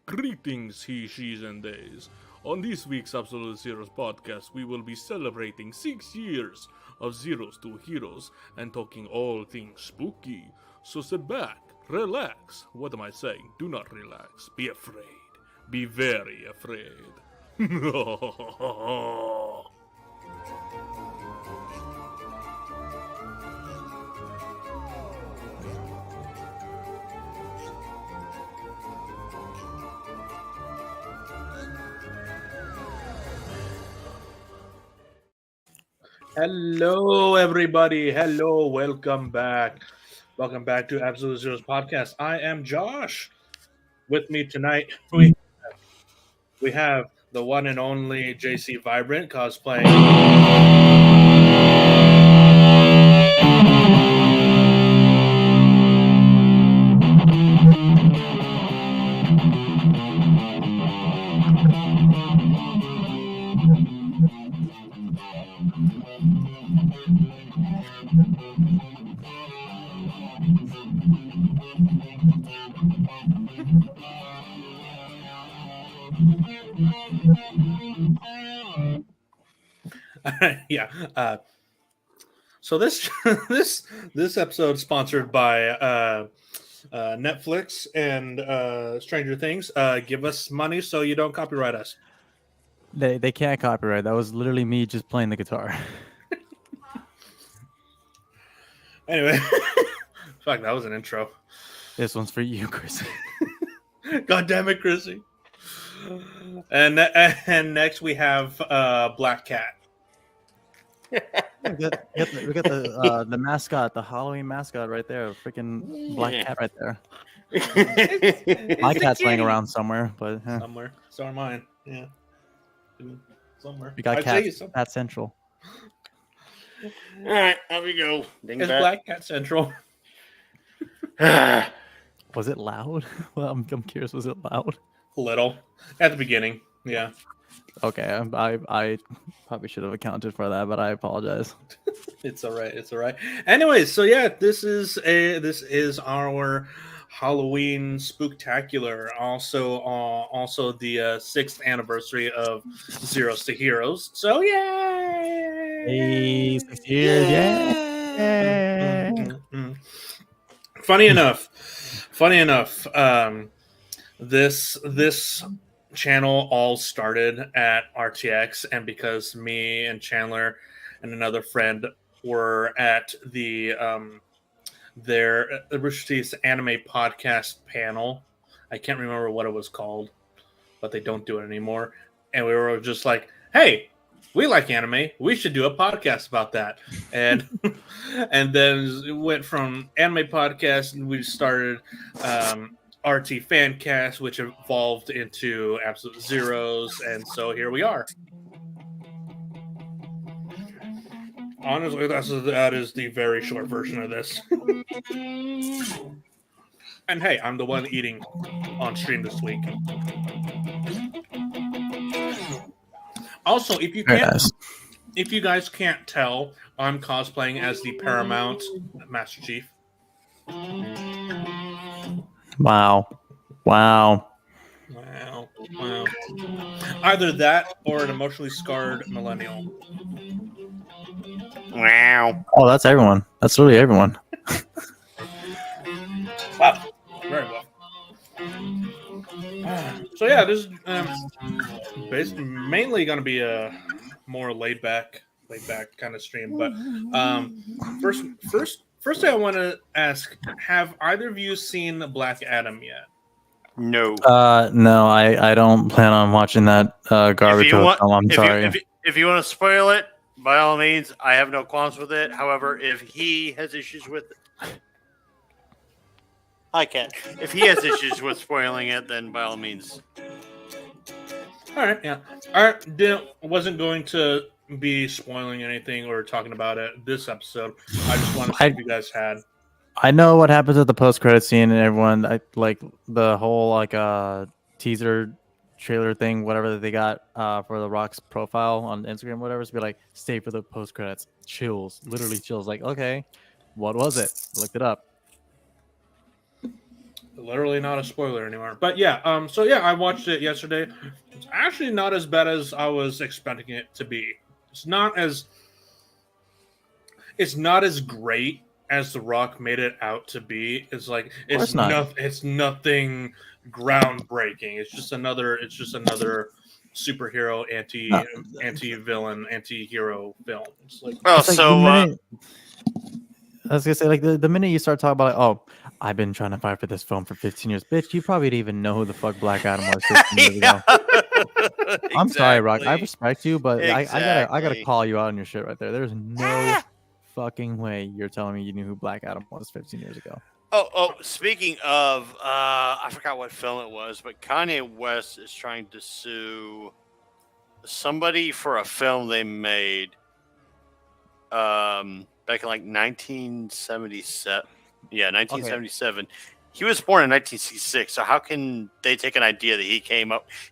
Greetings, he, she's, and theys. On this week's Absolute Zeros podcast, we will be celebrating 6 years of Zeros to Heroes and talking all things spooky. So sit back, relax. What am I saying? Do not relax. Be afraid. Be very afraid. Hello, everybody. Hello, welcome back. Welcome back to Absolute Zeros podcast. I am Josh. With me tonight, we have the one and only JC Vibrant cosplaying. Yeah. So this this episode is sponsored by Netflix and Stranger Things. Give us money so you don't copyright us. They can't copyright. That was literally me just playing the guitar. Anyway, fuck, that was an intro. This one's for you, Chris. God damn it, Chrissy. And next we have Black Cat. we got the mascot, the Halloween mascot right there, a freaking black cat right there. My cat's laying around somewhere, but somewhere. So are mine. Yeah, somewhere. We got Cat Central. All right, there we go. It's Black Cat Central. Was it loud? Well, I'm curious. Was it loud? Little at the beginning. Yeah. Okay, I probably should have accounted for that, but I apologize. It's all right. It's all right. Anyways, so yeah, this is our Halloween spooktacular. Also the 6th anniversary of Zeros to Heroes. So yay! Hey, 6 years, yeah. Funny enough, this channel all started at RTX, and because me and Chandler and another friend were at the their Rooster Teeth's anime podcast panel. I can't remember what it was called, but they don't do it anymore. And we were just like, hey, we like anime. We should do a podcast about that. And and then it went from anime podcast, and we started RT Fancast, which evolved into Absolute Zeros, and so here we are. Honestly, that is the very short version of this. And hey, I'm the one eating on stream this week. Also, if you guys can't tell, I'm cosplaying as the Paramount Master Chief. Wow. Either that or an emotionally scarred millennial. Wow. Oh, that's everyone. That's literally everyone. Wow. Very well. So yeah, this is basically mainly going to be a more laid back kind of stream. But first thing I want to ask: have either of you seen Black Adam yet? No. No, I don't plan on watching that garbage film. I'm sorry. If you want to spoil it, by all means, I have no qualms with it. However, if he has issues with it, I can't. If he has issues with spoiling it, then by all means. All right, yeah. All right, wasn't going to be spoiling anything or talking about it this episode. I just want to see if you guys had. I know what happens at the post-credit scene, and everyone like the whole teaser trailer thing, whatever that they got for The Rock's profile on Instagram, whatever. To be like, stay for the post-credits. Chills, literally chills. Like, okay, what was it? Looked it up. literally not a spoiler anymore. But yeah, so yeah, I watched it yesterday. It's actually not as bad as I was expecting it to be. It's not as great as The Rock made it out to be. It's like course not. it's nothing groundbreaking. It's just another superhero anti-villain anti-hero film. It's like Oh, It's like the so minute I was gonna say, like the minute you start talking about, like, oh, I've been trying to fight for this film for 15 years, bitch. You probably didn't even know who the fuck Black Adam was 15 years ago. I'm sorry, Rock. I Exactly. respect you, but I gotta Exactly. call you out on your shit right there. There's no fucking way you're telling me you knew who Black Adam was 15 years ago. Oh, speaking of, I forgot what film it was, but Kanye West is trying to sue somebody for a film they made back in like 1977. Yeah, 1977. He was born in 1966. So how can they take an idea that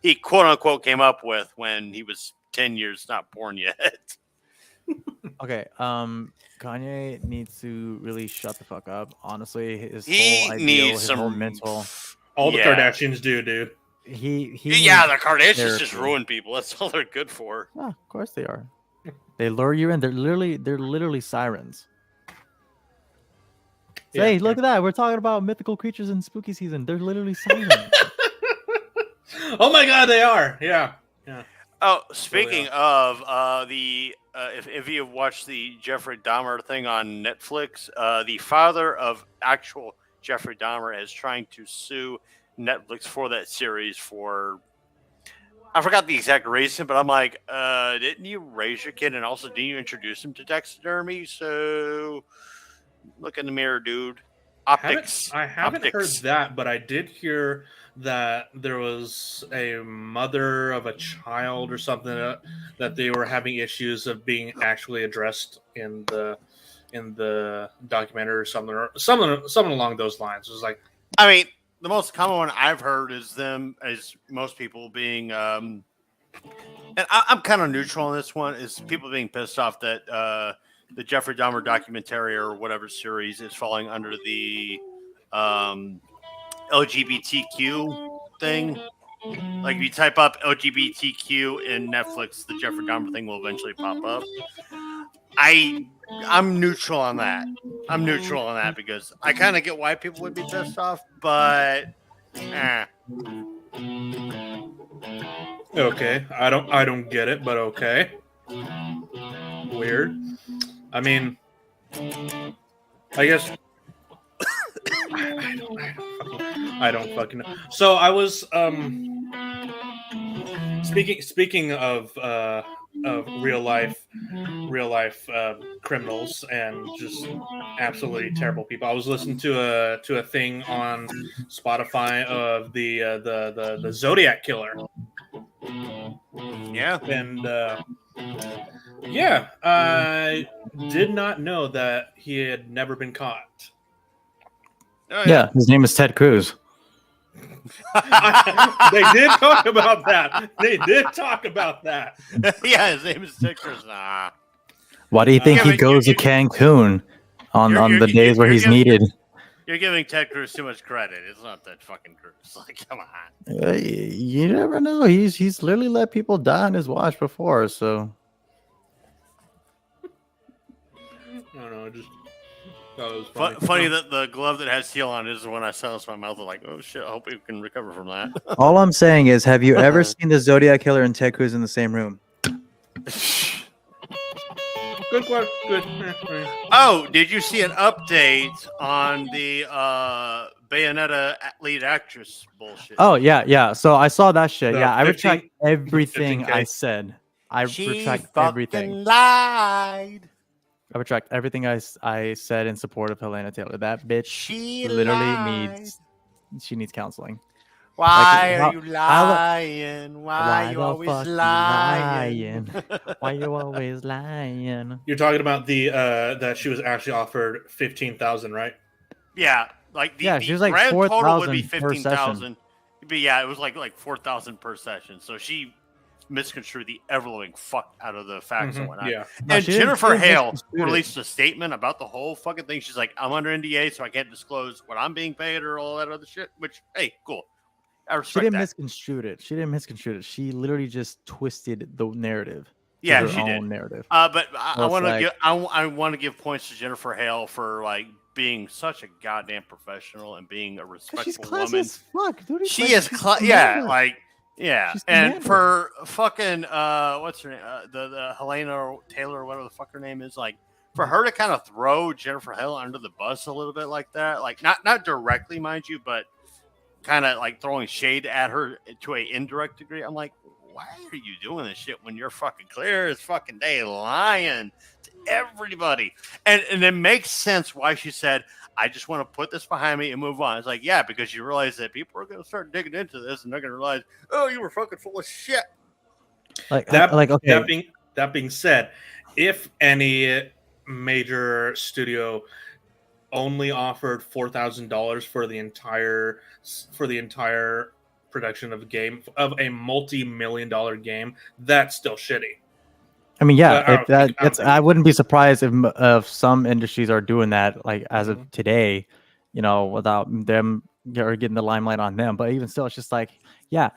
he quote unquote came up with when he was 10 years not born yet? Okay, Kanye needs to really shut the fuck up. Honestly, his He whole ideal, needs his some whole mental. all the Yeah. Kardashians do, dude. He Yeah, the needs Kardashians just therapy. ruin people. That's all they're good for. Yeah, of course they are. They lure you in. They're literally sirens. Yeah, Hey, look at that. We're talking about mythical creatures in spooky season. They're literally sirens. Oh my god, they are. Yeah. Oh, speaking of if you have watched the Jeffrey Dahmer thing on Netflix, the father of actual Jeffrey Dahmer is trying to sue Netflix for that series for, I forgot the exact reason, but I'm like, didn't you raise your kid and also didn't you introduce him to taxidermy? So look in the mirror, dude. Optics. I haven't heard Optics. that, but I did hear that there was a mother of a child or something that they were having issues of being actually addressed in the documentary or something along those lines. It was like, I mean, the most common one I've heard is most people being, and I'm kind of neutral on this one, is people being pissed off that the Jeffrey Dahmer documentary or whatever series is falling under the LGBTQ thing. Like if you type up LGBTQ in Netflix, the Jeffrey Dahmer thing will eventually pop up. I'm neutral on that. I'm neutral on that because I kind of get why people would be pissed off, but okay, I don't get it, but okay. Weird. I mean, I guess I don't fucking know. So I was speaking of real life criminals and just absolutely terrible people. I was listening to a thing on Spotify of the Zodiac killer. yeah. And yeah, I did not know that he had never been caught. Oh, Yeah, his name is Ted Cruz. They did talk about that. Yeah, his name is Tickers. Nah. Why do you think Yeah, he goes to Cancun on You're- the days where you're he's giving- needed? You're giving Ted Cruz too much credit. It's not that fucking Cruz. Like, come on. You never know. He's literally let people die on his watch before. So I don't know. Just thought it was funny. Funny that the glove that has seal on it is when I silence my mouth. I'm like, oh shit, I hope we can recover from that. all I'm saying is, have you ever seen the Zodiac killer and Ted Cruz in the same room? Good question. Good. Oh, did you see an update on the Bayonetta lead actress bullshit? Oh yeah. So I saw that shit. The Yeah, I 15 retract everything 15K. I said. I retract fucking everything. lied. I retract everything I said in support of Helena Taylor. That bitch She literally lied. needs counseling. Why Like, are you how- lying? Why you the always fuck you lying? Why you always lying? You're talking about the that she was actually offered 15,000, right? Yeah, like the Yeah, she was like grand total would be 4,000 per 15,000. But yeah, it was like 4,000 per session. So she misconstrued the ever-living fuck out of the facts and whatnot. Yeah. No, And she didn't- Jennifer she didn't Hale misconstrue it. released a statement about the whole fucking thing. She's like, I'm under NDA, so I can't disclose what I'm being paid or all that other shit. Which, hey, cool. I She respect didn't that. misconstrue it. She didn't misconstrue it. She literally just twisted the narrative. To Yeah, her she did. own narrative. But I So it's want to like- give I want to give points to Jennifer Hale for like being such a goddamn professional and being a 'Cause she's respectful classy woman. as fuck, dude. She Like, is, she's yeah, Amanda. like, yeah. She's And Amanda. for fucking, what's her name? The Helena Taylor, or whatever the fuck her name is, like, for her to kind of throw Jennifer Hale under the bus a little bit like that, like, not directly, mind you, but kind of like throwing shade at her to a indirect degree. I'm like, why are you doing this shit when you're fucking clear as fucking day lying to everybody? And it makes sense why she said, I just want to put this behind me and move on. It's like, yeah, because you realize that people are going to start digging into this and they're going to realize, oh, you were fucking full of shit. Like That, like okay. that being said, if any major studio only offered $4,000 for the entire production of a multi-million-dollar game, that's still shitty. I mean, yeah, I don't think- I wouldn't be surprised if some industries are doing that, like as Mm-hmm. of today, without them or getting the limelight on them. But even still, it's just like, yeah,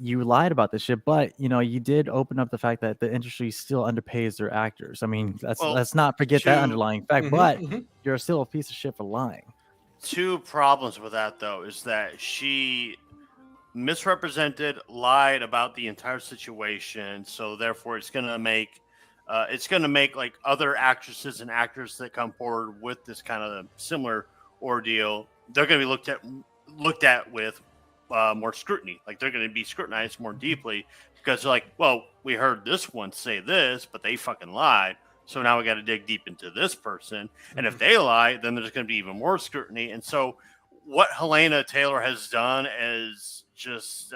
you lied about this shit, but you did open up the fact that the industry still underpays their actors. I mean, let's not forget that underlying fact. But you're still a piece of shit for lying. Two problems with that, though, is that she misrepresented, lied about the entire situation, so therefore it's gonna make like other actresses and actors that come forward with this kind of similar ordeal, they're gonna be looked at with more scrutiny. Like they're gonna be scrutinized more deeply because they're like, well, we heard this one say this, but they fucking lied. So now we got to dig deep into this person, and if they lie, then there's going to be even more scrutiny. And so, what Helena Taylor has done is just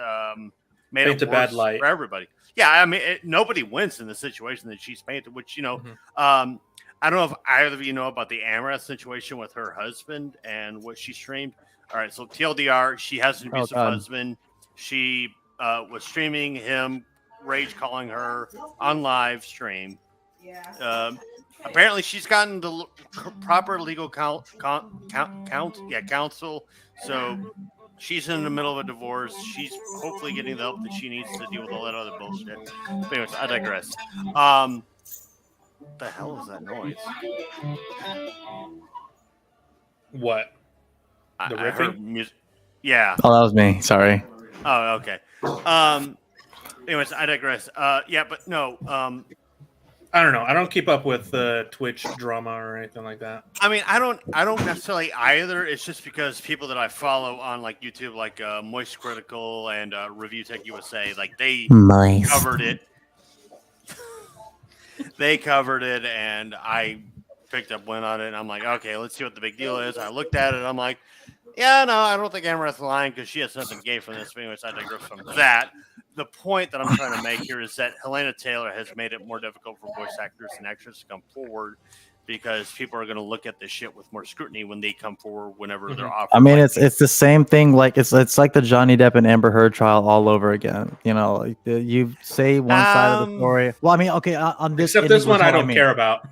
made Paint it a bad worse light for everybody. Yeah, I mean, nobody wins in the situation that she's painted. Which I don't know if either of you know about the Amara situation with her husband and what she streamed. All right, so TLDR, she has an abusive husband. She was streaming him, rage calling her on live stream. Yeah. Apparently, she's gotten the proper legal counsel. So she's in the middle of a divorce. She's hopefully getting the help that she needs to deal with all that other bullshit. But anyways, I digress. The hell is that noise? What? I riffing? heard music. Yeah. Oh, that was me. Sorry. Oh, okay. Anyways, I digress. Yeah, but no. I don't know. I don't keep up with Twitch drama or anything like that. I mean, I don't necessarily either. It's just because people that I follow on like YouTube, like Moist Critical and Review Tech USA, like they covered it. They covered it, and I picked up wind on it. And I'm like, okay, let's see what the big deal is. I looked at it. I'm like, yeah, no, I don't think Amaranth's lying because she has nothing gained from this. But anyways, I digress from that. The point that I'm trying to make here is that Helena Taylor has made it more difficult for voice actors and actresses to come forward because people are going to look at this shit with more scrutiny when they come forward whenever they're offered. I mean, it's the same thing. Like it's like the Johnny Depp and Amber Heard trial all over again. Like, you say one side of the story. Well, I mean, okay, on this. Except this one, I don't care about.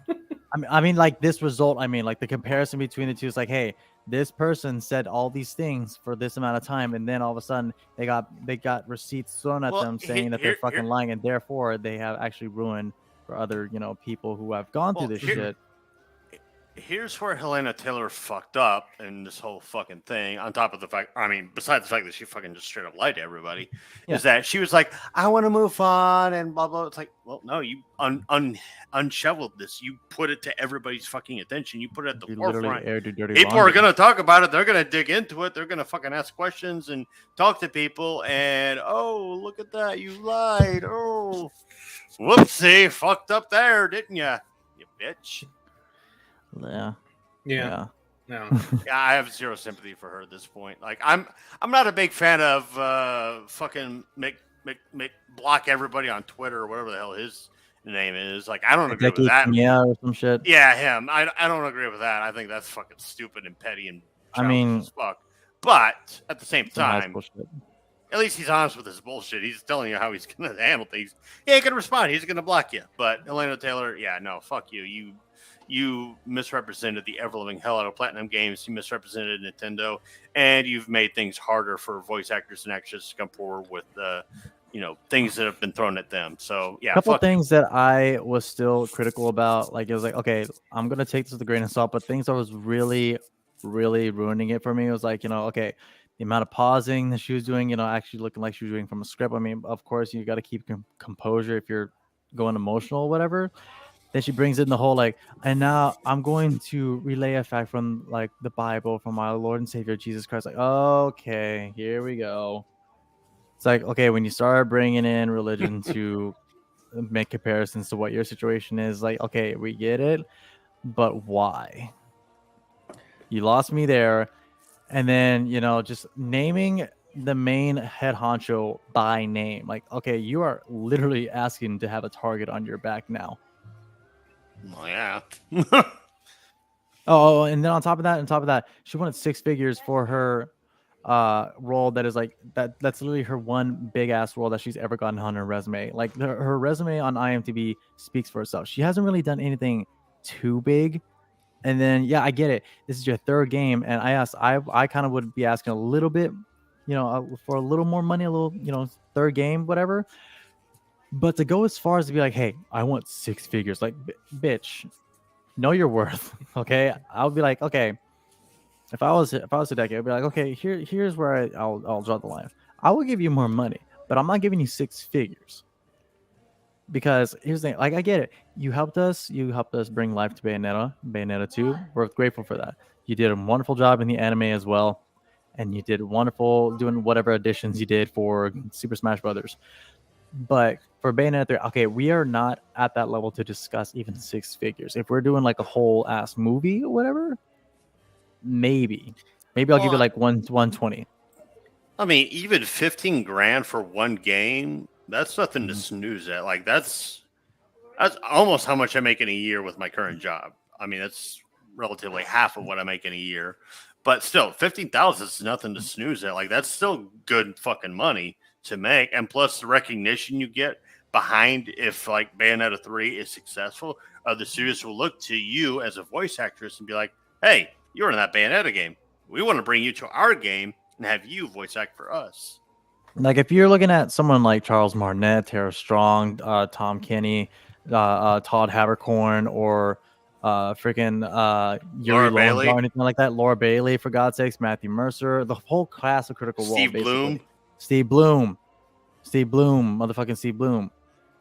I mean, like this result. I mean, like the comparison between the two is like, hey, this person said all these things for this amount of time, and then all of a sudden they got receipts thrown at them saying that they're fucking lying, and therefore they have actually ruined for other people who have gone through this shit. Here's where Helena Taylor fucked up in this whole fucking thing. On top of the fact, I mean, besides the fact that she fucking just straight up lied to everybody, is that she was like, "I want to move on," and blah blah. It's like, well, no, you unshoveled this. You put it to everybody's fucking attention. You put it at the forefront. People are gonna talk about it. They're gonna dig into it. They're gonna fucking ask questions and talk to people. And oh, look at that, you lied. Oh, whoopsie, fucked up there, didn't you, you bitch? Yeah. No. Yeah, I have zero sympathy for her at this point. Like, I'm not a big fan of fucking make block everybody on Twitter or whatever the hell his name is. Like, I don't agree with that. Yeah, or some shit. Yeah, him. I don't agree with that. I think that's fucking stupid and petty and childish as fuck. But at the same time, At least he's honest with his bullshit. He's telling you how he's going to handle things. He ain't going to respond. He's going to block you. But Elena Taylor, yeah, no, fuck you. You misrepresented the ever-living hell out of Platinum Games. You misrepresented Nintendo, and you've made things harder for voice actors and actors to come forward with things that have been thrown at them. So yeah, a couple things that I was still critical about. Like, it was like, okay, I'm gonna take this with a grain of salt, but things that was really, really ruining it for me was like, okay, the amount of pausing that she was doing, actually looking like she was doing from a script. I mean, of course, you got to keep composure if you're going emotional or whatever. Then she brings in the whole like, and now I'm going to relay a fact from like the Bible, from my Lord and Savior Jesus Christ. Like, okay, here we go. It's like, okay, when you start bringing in religion to make comparisons to what your situation is, like, okay, we get it, but why? You lost me there. And then, just naming the main head honcho by name. Like, okay, you are literally asking to have a target on your back now. Oh, yeah. Oh, and then on top of that, she wanted 6 figures for her role that is like that's literally her one big ass role that she's ever gotten on her resume. Like her resume on IMDb speaks for itself. She hasn't really done anything too big. And then I get it, this is your 3rd game, and I kind of would be asking a little bit, for a little more money, a little, 3rd game, whatever. But to go as far as to be like, hey, I want 6 figures, like, bitch, know your worth. Okay, I would be like, okay, if I was Hideki, I'd be like, okay, here's where I'll draw the line. I will give you more money, but I'm not giving you 6 figures. Because here's the thing, like, I get it. You helped us bring life to Bayonetta 2. We're grateful for that. You did a wonderful job in the anime as well, and you did wonderful doing whatever additions you did for Super Smash Brothers. But for Bayonetta 3, okay, we are not at that level to discuss even 6 figures. If we're doing like a whole ass movie or whatever, maybe I'll give you like 120. I mean, even 15 grand for one game, that's nothing to snooze at. Like that's almost how much I make in a year with my current job. I mean, that's relatively half of what I make in a year. But still, 15,000 is nothing to snooze at. Like that's still good fucking money to make, and plus the recognition you get behind if like Bayonetta 3 is successful, the studios will look to you as a voice actress and be like, hey, you were in that Bayonetta game. We want to bring you to our game and have you voice act for us. Like if you're looking at someone like Charles Martinet, Tara Strong, Tom Kenny, Todd Havercorn, or freaking Yuri Lowenthal or anything like that, Laura Bailey, for God's sakes, Matthew Mercer, the whole class of Critical Role. Steve Bloom, motherfucking Steve Bloom.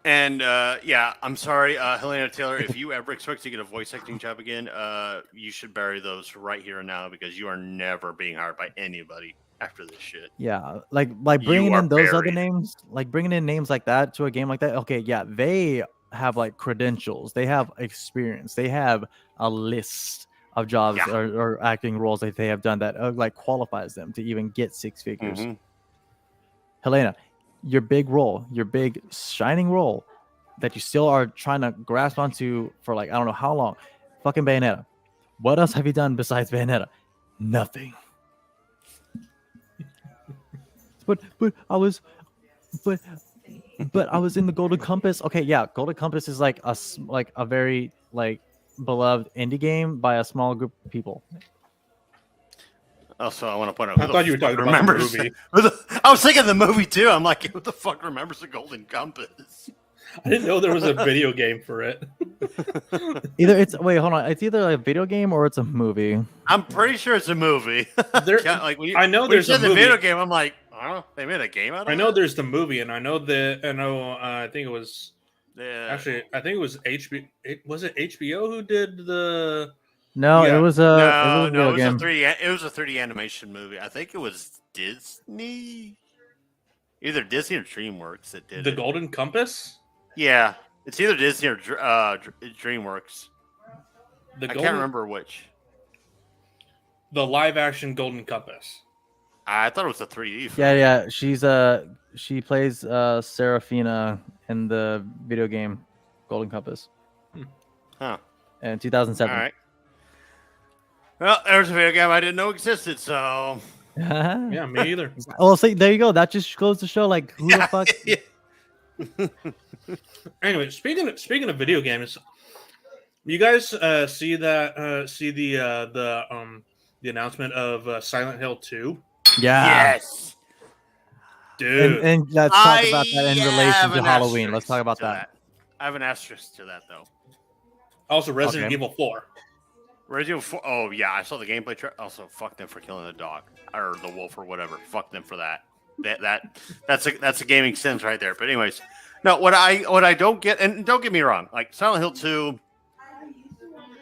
And I'm sorry, Helena Taylor, if you ever expect to get a voice acting job again, you should bury those right here and now, because you are never being hired by anybody after this shit. Yeah, like bringing in those other names, like bringing in names like that to a game like that. Okay, yeah, they have like credentials, they have experience, they have a list of jobs or acting roles that they have done that like qualifies them to even get 6 figures. Mm-hmm. Helena, your big role, your big shining role that you still are trying to grasp onto for like I don't know how long, fucking Bayonetta. What else have you done besides Bayonetta? Nothing. But I was in the Golden Compass. Okay, yeah, Golden Compass is like a very like beloved indie game by a small group of people. Also, I want to point out. I thought you were talking about the movie. I was thinking of the movie too. I'm like, who the fuck remembers the Golden Compass? I didn't know there was a video game for it. It's either a video game or it's a movie. I'm pretty sure it's a movie. I know there's a movie. The video game. I'm like, they made a game out of it. I know there's the movie, and I think it was. Yeah. Actually, I think it was HBO. Was it HBO who did the? No, it was a it was a 3D. It was a 3D animation movie. I think it was Disney, either Disney or DreamWorks that did the Golden Compass. Yeah, it's either Disney or DreamWorks. I can't remember which. The live-action Golden Compass. I thought it was a 3D film. Yeah. She plays Serafina in the video game Golden Compass. Huh. In 2007. All right. Well, there's a video game I didn't know existed, so Yeah, me either. Oh, see, there you go. That just goes to show, like, who the fuck. Anyway, speaking of video games, you guys see the announcement of Silent Hill 2? Yeah. Yes. Dude. And let's talk about that in relation to an Halloween. Let's asterisk talk about to that. I have an asterisk to that though. Also, Resident Okay. Evil 4. Resident Evil 4. Oh yeah, I saw the gameplay. Also, fuck them for killing the dog or the wolf or whatever. Fuck them for that. That's a gaming sense right there. But anyways, no. What I don't get, and don't get me wrong, like Silent Hill 2.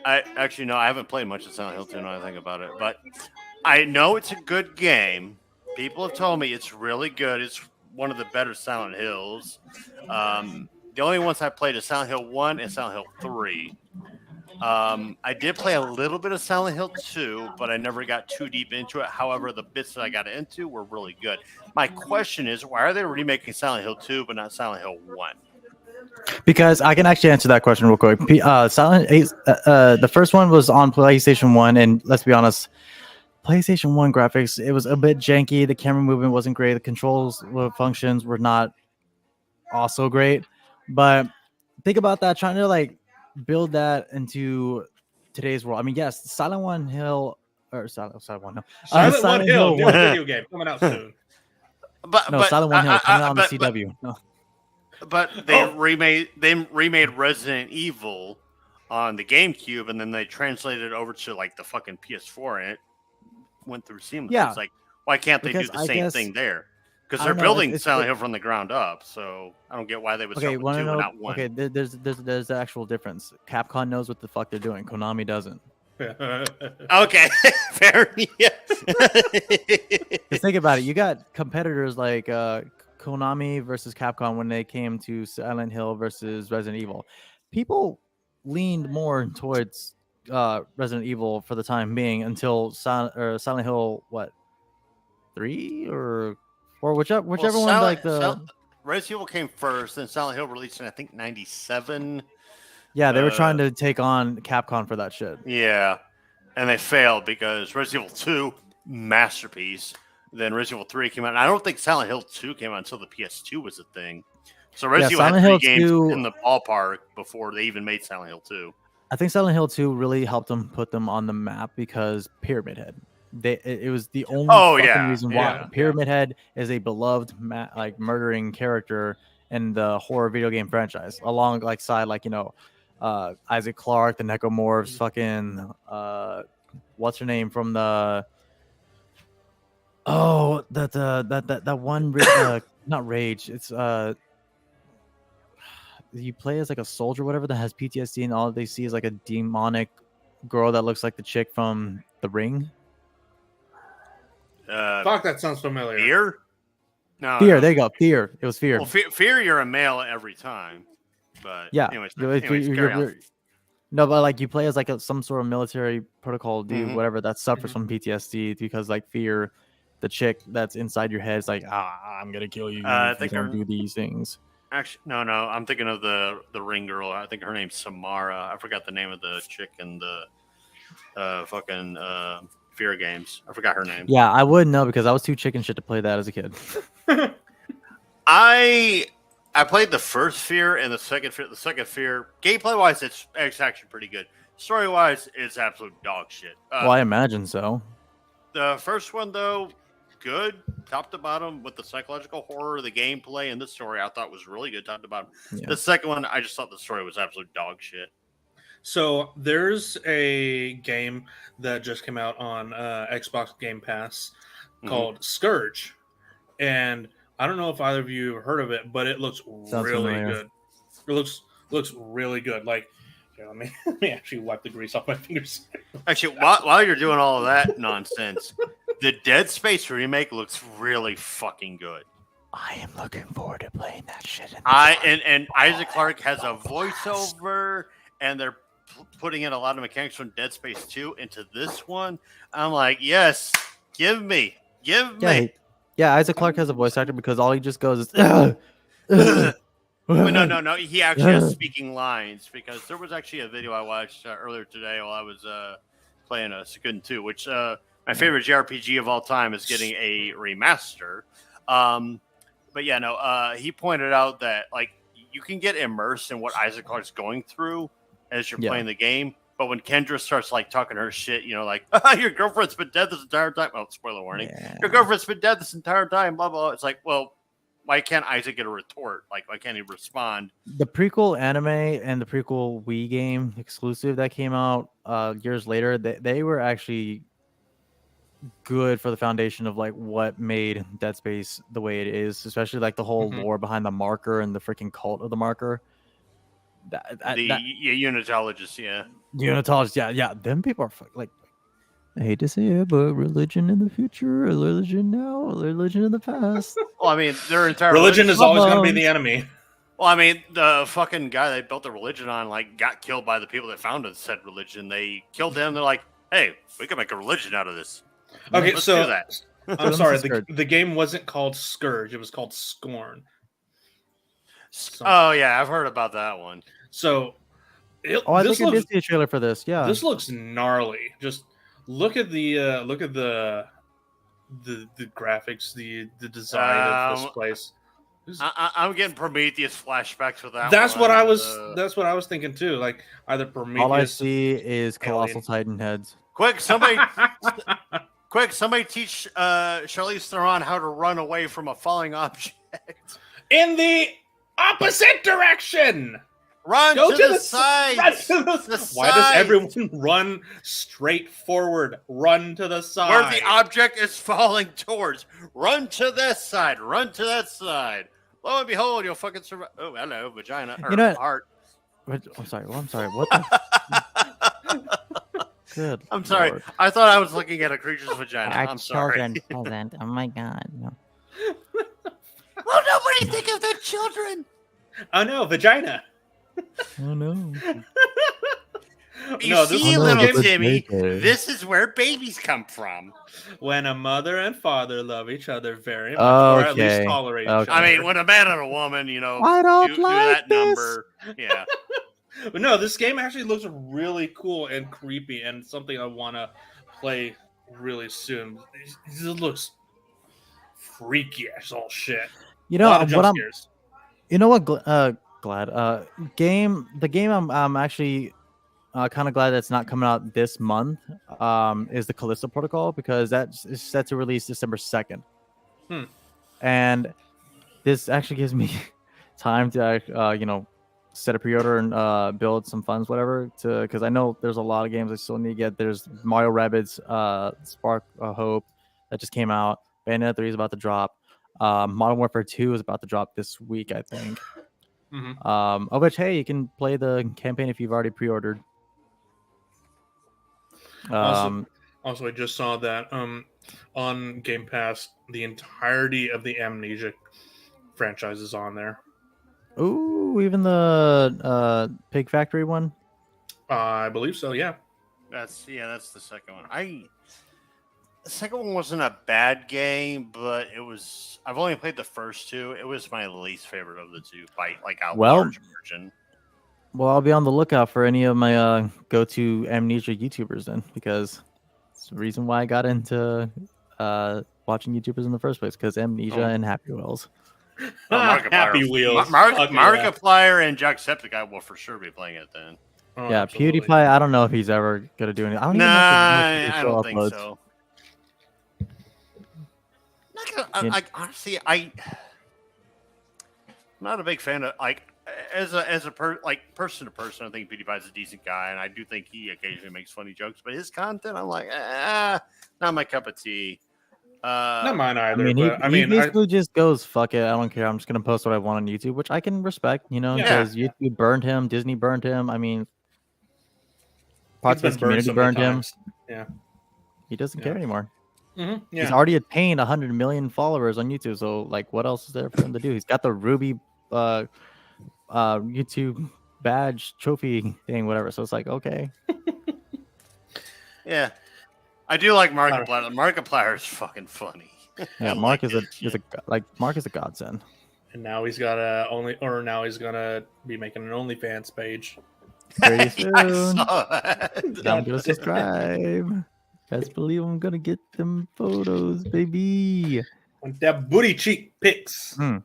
I haven't played much of Silent Hill 2. Now I think about it, but I know it's a good game. People have told me it's really good. It's one of the better Silent Hills. The only ones I played is Silent Hill 1 and Silent Hill 3. I did play a little bit of Silent Hill 2, but I never got too deep into it. However, the bits that I got into were really good. My question is, why are they remaking Silent Hill 2 but not Silent Hill 1? Because I can actually answer that question real quick. Silent 8, the first one was on PlayStation 1, and let's be honest, PlayStation 1 graphics, it was a bit janky. The camera movement wasn't great. The controls functions were not also great. But think about that, trying to like build that into today's world. I mean, yes, Silent One Hill or Silent One Hill. Silent Hill, new 1. video game coming out soon. Silent One Hill coming out on the CW. But they remade Resident Evil on the GameCube, and then they translated it over to like the fucking PS4, and it went through seamlessly. Yeah. It's like, why can't they do the same thing there? Because they're building Silent Hill from the ground up, so I don't get why they would start with 2 and not 1. Okay, there's the actual difference. Capcom knows what the fuck they're doing. Konami doesn't. Okay, fair. Yeah. Just think about it. You got competitors like Konami versus Capcom when they came to Silent Hill versus Resident Evil. People leaned more towards Resident Evil for the time being until Silent Hill 3 or whichever one, like the Resident Evil came first, then Silent Hill released in I think 97. Yeah, they were trying to take on Capcom for that shit. Yeah, and they failed because Resident Evil 2, masterpiece. Then Resident Evil 3 came out. And I don't think Silent Hill 2 came out until the PS2 was a thing. So Resident Evil had 3 games in the ballpark before they even made Silent Hill 2. I think Silent Hill 2 really helped them put them on the map because Pyramid Head. It was the only reason why. Yeah. Pyramid Head is a beloved like murdering character in the horror video game franchise, alongside Isaac Clarke, the Necromorphs, fucking what's her name from the that one not Rage. It's you play as like a soldier, whatever, that has PTSD, and all they see is like a demonic girl that looks like the chick from The Ring. Fuck, that sounds familiar. Fear? No. Fear. There you go. Fear. It was Fear. Well, Fear, you're a male every time. But yeah. Anyways, carry on. No, but like you play as like some sort of military protocol dude, whatever, that suffers from PTSD because like Fear, the chick that's inside your head is like, I'm gonna kill you if you don't do these things. Actually, no. I'm thinking of the Ring girl. I think her name's Samara. I forgot the name of the chick in the fucking Fear games. I forgot her name. Yeah, I wouldn't know because I was too chicken shit to play that as a kid. I played the first Fear and the second Fear. The second Fear, gameplay wise, it's actually pretty good. Story wise, it's absolute dog shit. Well, I imagine so. The first one, though, good top to bottom with the psychological horror, the gameplay, and the story. I thought was really good top to bottom. Yeah. The second one, I just thought the story was absolute dog shit. So there's a game that just came out on Xbox Game Pass called Scourge, and I don't know if either of you have heard of it, but it looks really good. It looks really good. Like, here, let me actually wipe the grease off my fingers. Actually, while you're doing all of that nonsense, the Dead Space remake looks really fucking good. I am looking forward to playing that shit. And Isaac Clarke has a voiceover, and they're putting in a lot of mechanics from Dead Space 2 into this one. I'm like, yes, give me. Yeah, Isaac Clarke has a voice actor because all he just goes is. No. He actually has speaking lines because there was actually a video I watched earlier today while I was playing Suikoden 2, which My favorite JRPG of all time is getting a remaster. But yeah, no. He pointed out that like you can get immersed in what Isaac Clarke's going through as you're playing the game. But when Kendra starts like talking her shit, like your girlfriend's been dead this entire time. Oh, spoiler warning. Yeah. Your girlfriend's been dead this entire time. Blah blah. It's like, well, why can't Isaac get a retort? Like, why can't he respond? The prequel anime and the prequel Wii game exclusive that came out years later, they were actually good for the foundation of like what made Dead Space the way it is, especially like the whole lore behind the marker and the freaking cult of the marker. Unitologists, Unitologists, yeah. Them people are like, I hate to say it, but religion in the future, religion now, religion in the past. Well, I mean, their entire religion is always going to be the enemy. Well, I mean, the fucking guy they built the religion on, like, got killed by the people that founded said religion. They killed him. They're like, hey, we can make a religion out of this. Okay, Let's so do that. I'm sorry. The game wasn't called Scourge. It was called Scorn. Oh yeah, I've heard about that one. So, I think I did see a trailer for this. Yeah, this looks gnarly. Just look at the graphics, the design of this place. I'm getting Prometheus flashbacks with that. That's what I was thinking too. Like either Prometheus. All I see is colossal Titan heads. Quick, somebody teach Charlize Theron how to run away from a falling object in the opposite direction. Run to the side. Why does everyone run straight forward? Run to the side. Where the object is falling towards. Run to this side. Run to that side. Lo and behold, you'll fucking survive. Oh, hello, vagina. Or heart. I'm sorry. What the? Good. I'm sorry. Lord. I thought I was looking at a creature's vagina. I'm sorry. Children present. Oh my god. No. Well, nobody think of the children. Oh no, vagina. Oh no. You see, little Timmy, this is where babies come from. When a mother and father love each other very much, or at least tolerate each other. I mean, when a man and a woman, I don't do that number. Yeah. But no, this game actually looks really cool and creepy, and something I want to play really soon. It looks freaky as all shit. You know what? Glad. The game I'm actually kind of glad that's not coming out this month. Is the Callisto Protocol, because that is set to release December 2nd. And this actually gives me time to set a pre-order and build some funds, whatever, because I know there's a lot of games I still need to get. There's Mario Rabbids Spark of Hope that just came out. Bayonetta 3 is about to drop. Modern Warfare 2 is about to drop this week, I think. Of which, hey, you can play the campaign if you've already pre-ordered. Also, I just saw that on Game Pass, the entirety of the Amnesia franchise is on there. Ooh, even the Pig Factory one? I believe so, yeah. That's the second one. The second one wasn't a bad game, but I've only played the first two. It was my least favorite of the two by like a large margin. Well, I'll be on the lookout for any of my go-to Amnesia YouTubers then, because it's the reason why I got into watching YouTubers in the first place, because Amnesia and Happy Wheels. Happy Wheels. Markiplier and Jacksepticeye will for sure be playing it then. Oh, yeah, absolutely. PewDiePie, I don't know if he's ever going to do anything. I don't think so. Honestly, I'm not a big fan of person to person. I think PewDiePie's a decent guy, and I do think he occasionally makes funny jokes. But his content, I'm like, not my cup of tea. Not mine either. He basically just goes, fuck it, I don't care. I'm just gonna post what I want on YouTube, which I can respect, because YouTube burned him, Disney burned him. I mean, parts of his community burned him. Yeah, he doesn't care anymore. Yeah. He's already attained 100 million followers on YouTube. So, like, what else is there for him to do? He's got the Ruby YouTube badge trophy thing, whatever. So it's like, okay. Yeah, I do like Markiplier. Markiplier is fucking funny. Yeah, Mark is a godsend. And now he's got now he's gonna be making an OnlyFans page. Pretty soon. I saw that. Don't go subscribe. Best believe I'm gonna get them photos, baby. Want that booty cheek pics. Mm.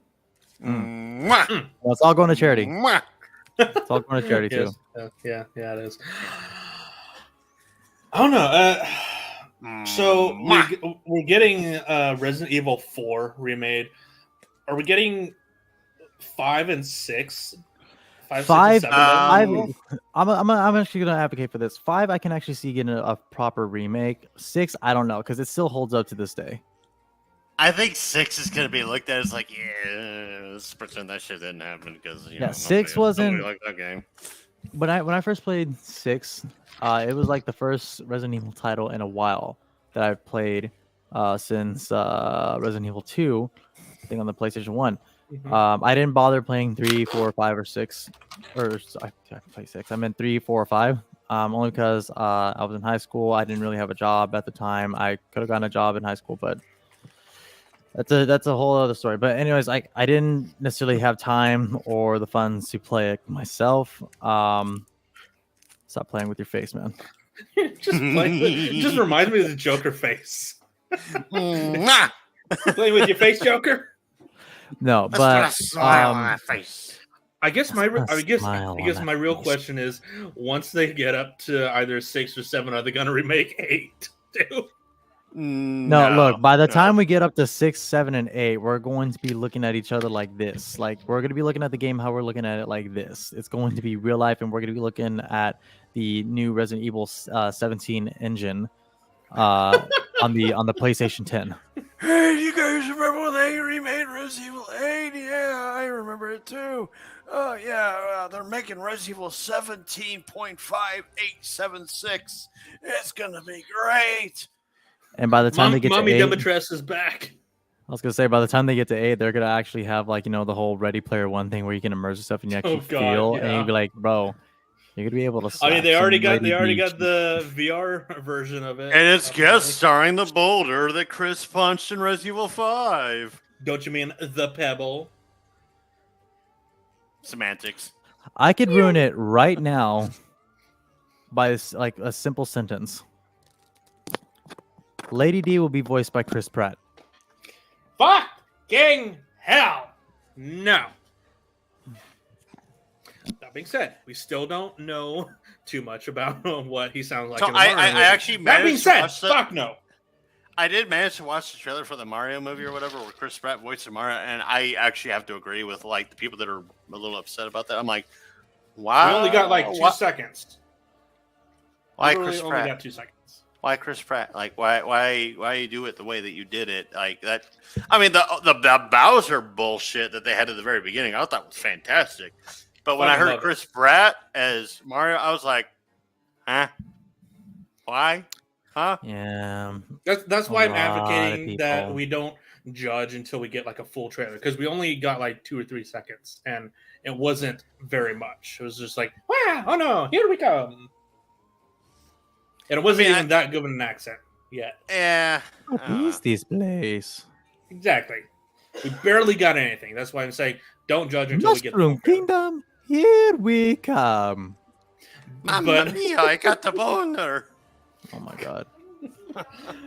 Mwah! Well, it's all going to charity. Mwah! It's all going to charity Yes. too. Yeah, it is. I don't know. So we're getting Resident Evil 4 remade. Are we getting 5 and 6? 5, 6, and 7? I'm actually gonna advocate for this. 5, I can actually see getting a proper remake. 6, I don't know, because it still holds up to this day. I think 6 is gonna be looked at as like, yeah, let's pretend that shit didn't happen because you know, 6 wasn't like that game. When I first played 6, it was like the first Resident Evil title in a while that I've played since Resident Evil 2, I think on the PlayStation 1. Mhm. I didn't bother playing 3, 4, 5, or 6, or I played 6. I meant 3, 4, or 5. Only because I was in high school. I didn't really have a job at the time. I could have gotten a job in high school, but that's a whole other story. But anyways, I didn't necessarily have time or the funds to play it myself. Stop playing with your face, man. Just reminds me of the Joker face. Mwah! Playing with your face, Joker. No, Let's put a but smile on that face. I guess my smile on that real face. question is: once they get up to either 6 or 7, are they going to remake 8 too? No, look, by the time we get up to 6, 7, and 8, we're going to be looking at each other like this. Like, we're going to be looking at the game how we're looking at it like this. It's going to be real life, and we're going to be looking at the new Resident Evil 17 engine on the PlayStation 10. Hey, do you guys remember when they remade Resident Evil 8? Yeah, I remember it too. Oh, yeah, they're making Resident Evil 17.5876. It's going to be great. And by the time they get Mommy to 8, Demetress is back. I was gonna say, by the time they get to 8, they're gonna actually have like the whole Ready Player One thing where you can immerse yourself and you actually feel, and you'd be like, bro, you're gonna be able to. I mean, they already got Lady Beach. the VR version of it, And it's guest starring the boulder that Chris punched in Resident Evil 5. Don't you mean the Pebble? Semantics. I could ruin it right now by like a simple sentence. Lady D will be voiced by Chris Pratt. Fucking hell! No. That being said, we still don't know too much about what he sounds like. So in the Mario movie. actually That being managed to said, watch fuck no. I did manage to watch the trailer for the Mario movie or whatever, where Chris Pratt voiced Mario, and I actually have to agree with like the people that are a little upset about that. I'm like, wow. We only got like 2 seconds. Why Literally Chris only Pratt? got 2 seconds. Why Chris Pratt? Like, why you do it the way that you did it? Like that. I mean, the Bowser bullshit that they had at the very beginning, I thought was fantastic. But when I Fucking heard love Chris Pratt as Mario, I was like, huh? Why? Huh? Yeah. That's why I'm lot of advocating that people. we don't judge until we get like a full trailer, because we only got like 2 or 3 seconds and it wasn't very much. It was just like, wow, oh no, here we come. And it wasn't even that good of an accent yet. Yeah. What is this place? Exactly. We barely got anything. That's why I'm saying don't judge until we get the Mushroom full trailer. Kingdom, here we come. Mamma mia, I got the boner. Oh my god.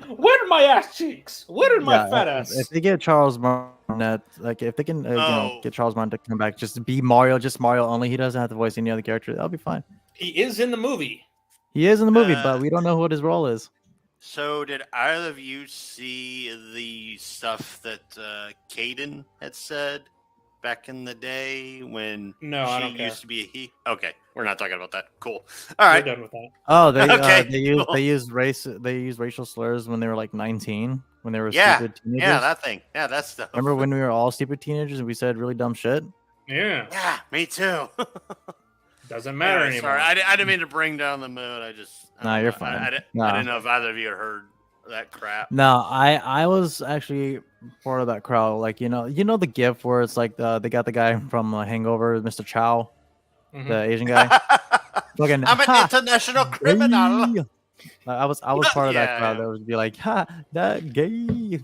Where are my ass cheeks? Where are my fat if ass? they get Charles Martinet, like if they can get Charles Martinet to come back, just be Mario, just Mario only. He doesn't have to voice any other character. That'll be fine. He is in the movie. He is in the movie, but we don't know what his role is. So, did either of you see the stuff that Caden had said back in the day when No, she I don't care. used to be a he? Okay, we're not talking about that. Cool. All right. We're done with that. Oh, they Okay, they used racial slurs when they were like 19, when they were Yeah, stupid teenagers. yeah, that thing. Yeah, that stuff. Remember when we were all stupid teenagers and we said really dumb shit? Yeah. Yeah, me too. Doesn't matter Anyway, anymore. sorry, I didn't mean to bring down the mood. I Nah, don't you're know. fine. I didn't know if either of you had heard that crap. No, I was actually part of that crowd. Like you know the gif where it's like they got the guy from Hangover, Mr. Chow, Mhm. the Asian guy. Fucking, I'm an international criminal. gay. I was part of that Yeah, crowd yeah. that would be like, ha, that gay.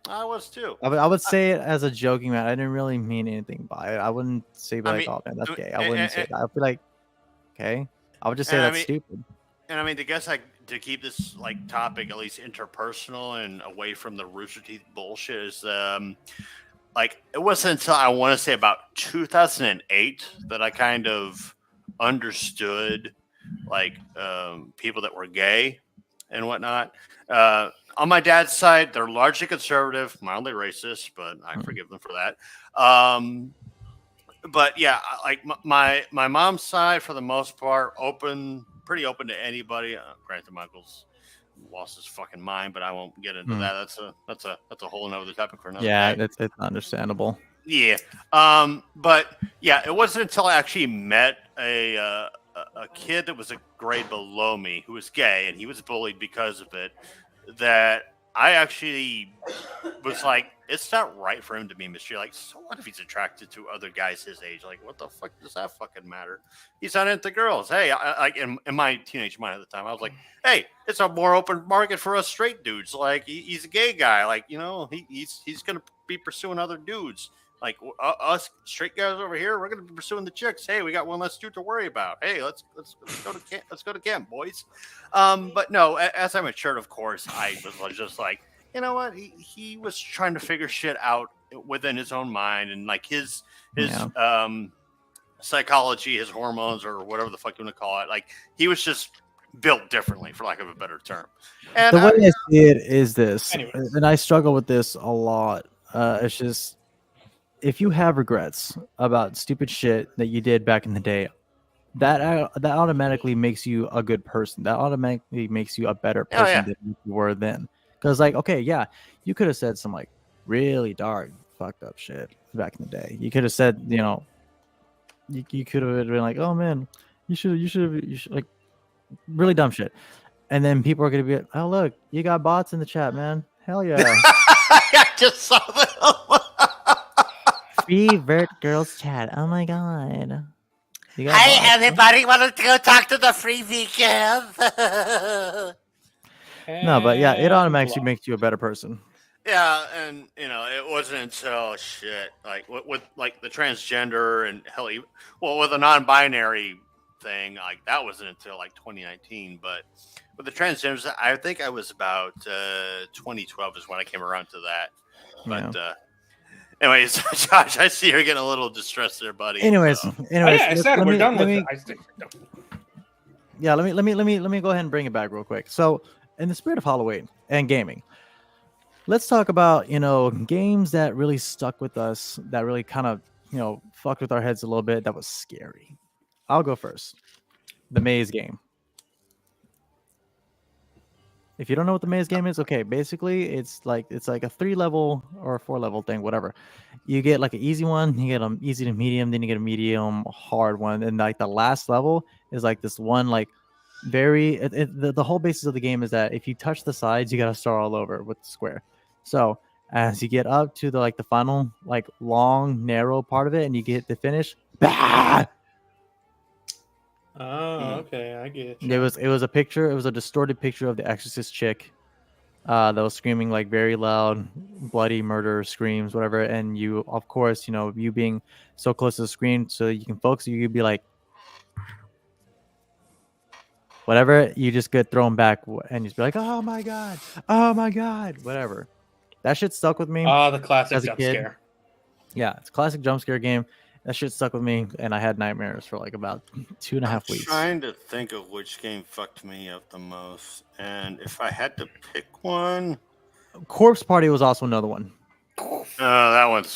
I was too. I would say it as a joking man. I didn't really mean anything by it. I wouldn't say like, mean, oh man, that's gay. I and- wouldn't say and- that. I'd be like, okay. I would just say and I that's mean- stupid. And I mean, to keep this like topic at least interpersonal and away from the Rooster Teeth bullshit is like it wasn't until I want to say about 2008 that I kind of understood like people that were gay and whatnot. On my dad's side, they're largely conservative, mildly racist, but I forgive them for that. But yeah, like my mom's side for the most part, pretty open to anybody. Granted, Michael's lost his fucking mind, but I won't get into that. That's a whole nother topic for another Yeah, day. it's understandable. Yeah. But yeah, it wasn't until I actually met a kid that was a grade below me who was gay and he was bullied because of it that I actually was like, it's not right for him to be mistreated. Like, so what if he's attracted to other guys his age? Like, what the fuck does that fucking matter? He's not into girls. Hey, like in my teenage mind at the time, I was like, hey, it's a more open market for us straight dudes. Like, he's a gay guy. Like, you know, he's gonna be pursuing other dudes. Like us straight guys over here, we're gonna be pursuing the chicks. Hey, we got one less dude to worry about. Hey, let's go to camp. Let's go to camp, boys. But no, as I matured, of course, I was just like, you know what? He was trying to figure shit out within his own mind and like his psychology, his hormones, or whatever the fuck you want to call it. Like he was just built differently, for lack of a better term. And The way I see it is this, Anyways. and I struggle with this a lot. It's just if you have regrets about stupid shit that you did back in the day, that automatically makes you a good person. That automatically makes you a better person than you were then. Because like, okay, yeah, you could have said some like really dark, fucked up shit back in the day. You could have said, you know, you could have been like, oh man, you should like really dumb shit. And then people are gonna be like, oh look, you got bots in the chat, man. Hell yeah. I just saw that. Free Vert Girls chat. Oh my god. Hi, everybody. Want to go talk to the free vegans? No, but yeah, it automatically makes you a better person. Yeah, and you know, it wasn't until shit like with like the transgender and hell, with a non-binary thing, like that wasn't until like 2019. But with the transgenders, I think I was about 2012 is when I came around to that. But anyways, Josh, I see you're getting a little distressed there, buddy. Anyways, Oh, yeah, I said we're done with it. Yeah, let me go ahead and bring it back real quick. So, in the spirit of Halloween and gaming, let's talk about, you know, games that really stuck with us, that really kind of, you know, fucked with our heads a little bit. That was scary. I'll go first. The Maze game. If you don't know what the Maze game is, okay, basically it's like a 3-level or a 4-level thing, whatever. You get like an easy one, you get an easy to medium, then you get a medium hard one, and like the last level is like this one like the whole basis of the game is that if you touch the sides, you got to start all over with the square. So as you get up to the final like long narrow part of it, and you get the finish, bah! Oh, okay, I get you. It was a picture. It was a distorted picture of the Exorcist chick that was screaming like very loud, bloody murder screams, whatever. And you, of course, you know, you being so close to the screen, so you can focus. You could be like, whatever. You just get thrown back, and you just be like, oh my god, whatever. That shit stuck with me. Oh, the classic as a jump kid. scare. Yeah, it's a classic jump scare game. That shit stuck with me, and I had nightmares for like about 2.5 weeks. Trying to think of which game fucked me up the most, and if I had to pick one, Corpse Party was also another one. that one's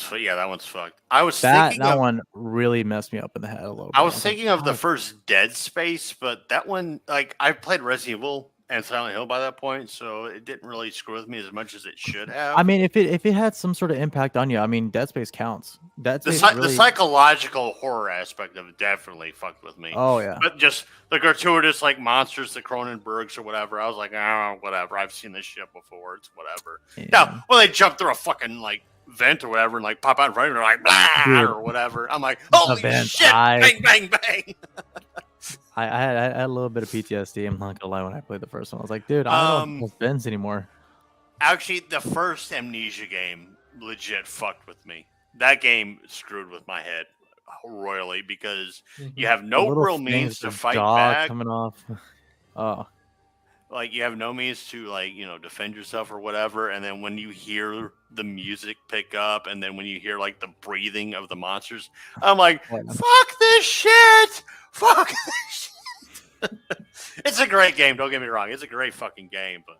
fucked. I was that thinking one really messed me up in the head a little bit. I was thinking of the first Dead Space, but that one, like, I played Resident Evil and Silent Hill by that point, so it didn't really screw with me as much as it should have. I mean, if it had some sort of impact on you, I mean, Dead Space counts. The psychological horror aspect of it definitely fucked with me. Oh yeah, but just the gratuitous like monsters, the Cronenbergs or whatever. I was like, oh, whatever. I've seen this shit before. It's whatever. Yeah. Now, when they jump through a fucking like vent or whatever and like pop out in front of you, like blah or whatever, I'm like, holy shit! Bang, bang, bang. I had a little bit of PTSD. I'm not gonna lie. When I played the first one, I was like, dude, I don't know if Ben's anymore. Actually, the first Amnesia game legit fucked with me. That game screwed with my head royally because you have no real means to fight back. Coming off. Oh. like you have no means to like defend yourself or whatever, and then when you hear the music pick up, and then when you hear like the breathing of the monsters, I'm like, fuck this shit, fuck this shit. It's a great game, don't get me wrong, it's a great fucking game, but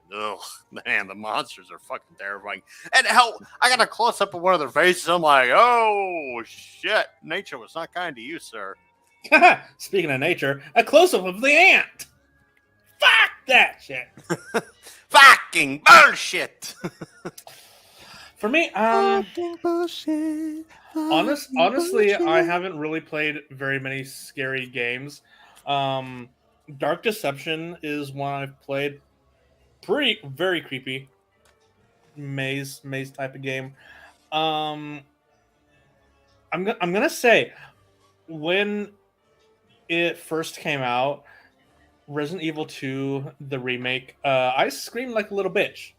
man, the monsters are fucking terrifying. And hell, I got a close up of one of their faces, I'm like, oh shit, nature was not kind to you, sir. Speaking of nature, a close-up of the ant. Fuck that shit. Fucking bullshit. For me, bullshit. honestly, I haven't really played very many scary games. Dark Deception is one I've played. Very creepy. Maze type of game. I'm gonna say when it first came out, Resident Evil 2, the remake, I screamed like a little bitch.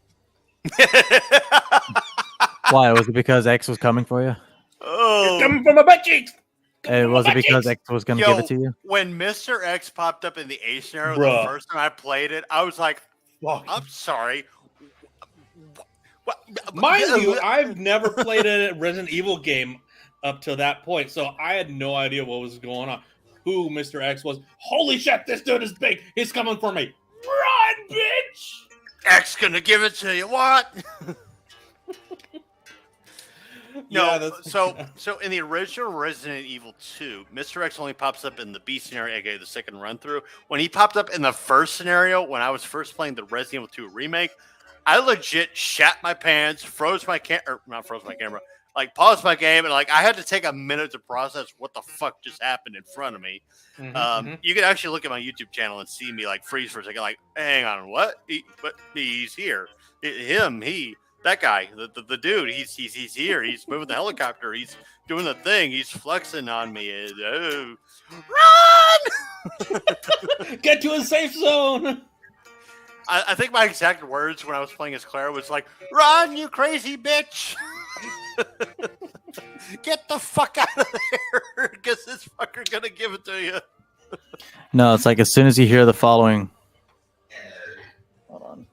Why? Was it because X was coming for you? Oh, It's coming from my butt cheeks. Was it because X was going to give it to you? When Mr. X popped up in the A scenario Bruh. the first time I played it, I was like, Fuck. I'm sorry. Mind you, I've never played a Resident Evil game up to that point, so I had no idea what was going on. Who Mr. X was. Holy shit, this dude is big. He's coming for me. Run, bitch! X gonna give it to you. What? No, so in the original Resident Evil 2, Mr. X only pops up in the B scenario, aka the second run through. When he popped up in the first scenario, when I was first playing the Resident Evil 2 remake, I legit shat my pants, like paused my game, and like I had to take a minute to process what the fuck just happened in front of me. You can actually look at my YouTube channel and see me like freeze for a second, like, hang on, what? He's here. That guy, the dude, he's here. He's moving the helicopter. He's doing the thing. He's flexing on me. Run! Get to a safe zone. I think my exact words when I was playing as Claire was like, "Run, you crazy bitch! Get the fuck out of there, because this fucker gonna give it to you." No, it's like as soon as you hear the following. Hold on.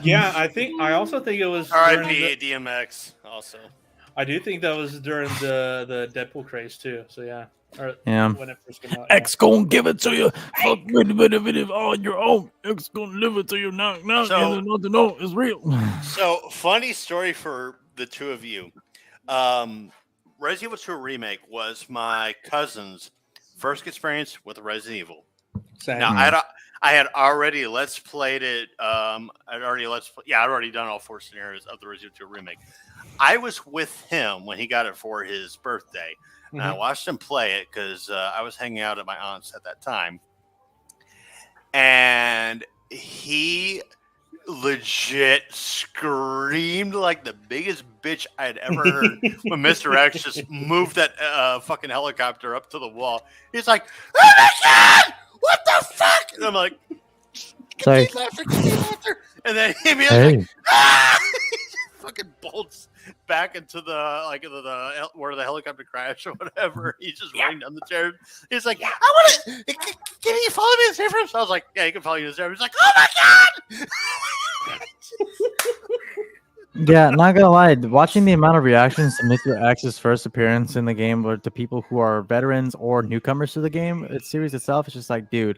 Yeah, I also think it was R.I.P. DMX. Also, I do think that was during the Deadpool craze too. So yeah. When it first came out. X gonna give it to you. Fuck with on your own. X gonna give it to you now. So- No, it's real. so funny story for the two of you. Resident Evil 2 remake was my cousin's first experience with Resident Evil. Same. Now I had already let's played it. I'd already done all 4 scenarios of the Resident Evil 2 remake. I was with him when he got it for his birthday, and I watched him play it because I was hanging out at my aunt's at that time, and he legit screamed like the biggest bitch I had ever heard when Mr. X just moved that fucking helicopter up to the wall. He's like, "Oh my god! What the fuck?" And I'm like, Sorry. laughter. And then he immediately like, ah! Fucking bolts back into the where the helicopter crashed or whatever. He's just running down the stairs. He's like, "I want to. Can you follow me to the safe room?" So I was like, "Yeah, you can follow you to the safe room." He's like, "Oh my god!" Yeah, not gonna lie. Watching the amount of reactions to Mr. X's first appearance in the game, or to people who are veterans or newcomers to the game, the series itself, is just like, dude,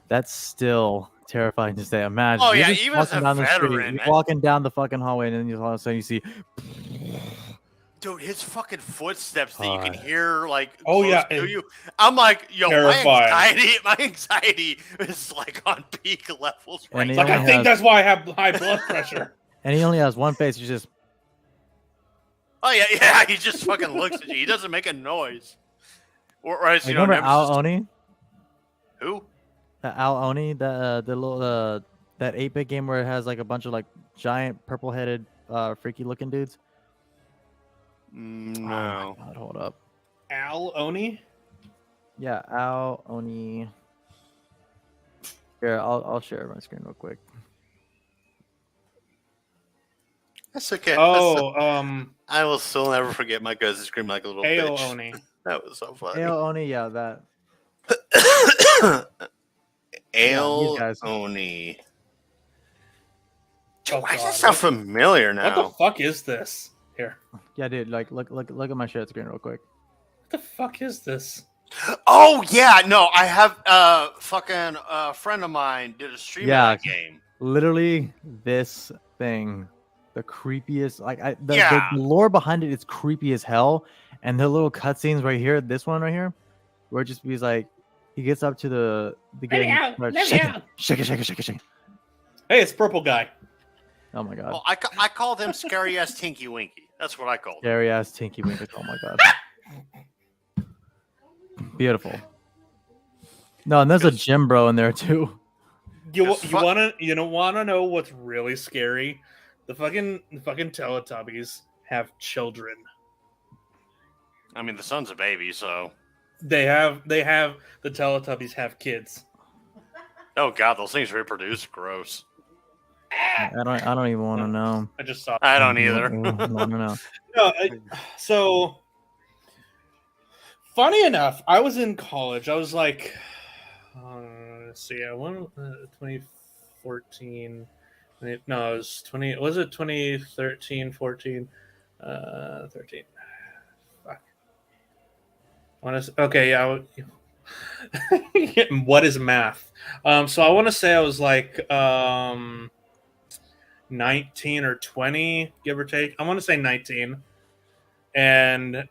that's still terrifying to say. Imagine. Oh, you're yeah, just even as walking a down the street, veteran, you're walking down the fucking hallway, and then you all of a sudden you see. Dude, his fucking footsteps that you can hear, like, Oh, close yeah, to and you. I'm like, yo, terrifying. my anxiety is like on peak levels right And he now. Like I only think has- that's why I have high blood pressure. And he only has one face. He's just. Oh yeah, he just fucking looks at you. He doesn't make a noise. Or as you know, Remember Al Nemesis- Oni? Who? Al Oni, the little that 8-bit game where it has like a bunch of like giant purple-headed, freaky looking dudes. No. Oh my God, hold up. Al Oni? Yeah, Al Oni. Here, I'll share my screen real quick. That's okay. Oh, I will still never forget my cousin screaming like a little Ao bitch. Oni. That was so funny. Ale Oni, yeah, that. Ale these guys. Oni. Oh, Why does God. that sound familiar now? What the fuck is this? Here. Yeah, dude, like look at my share screen real quick. What the fuck is this? Oh yeah, no, I have fucking friend of mine did a stream Yeah. of that game. Literally this thing, the creepiest. Like Yeah. the lore behind it is creepy as hell, and the little cutscenes right here, this one right here, where it just be like he gets up to the gate, and starts shake it. Hey, it's purple guy. Oh my god. Well, I call them scary ass Tinky Winky. That's what I call them. Scary ass Tinky Winky. Oh my god. Beautiful. No, and there's a gym bro in there too. You don't wanna know what's really scary? The fucking Teletubbies have children. I mean, the son's a baby, so. They have the Teletubbies have kids. Oh god, those things reproduce. Gross. I don't even want to know. I just saw. I don't either. No. No, so funny enough, I was in college. I was like, let's see, I went 2014. No, it was 20. Was it 2013, 14, 13? Fuck. Okay, yeah. What is math? So I want to say I was like 19 or 20, give or take. I want to say 19. And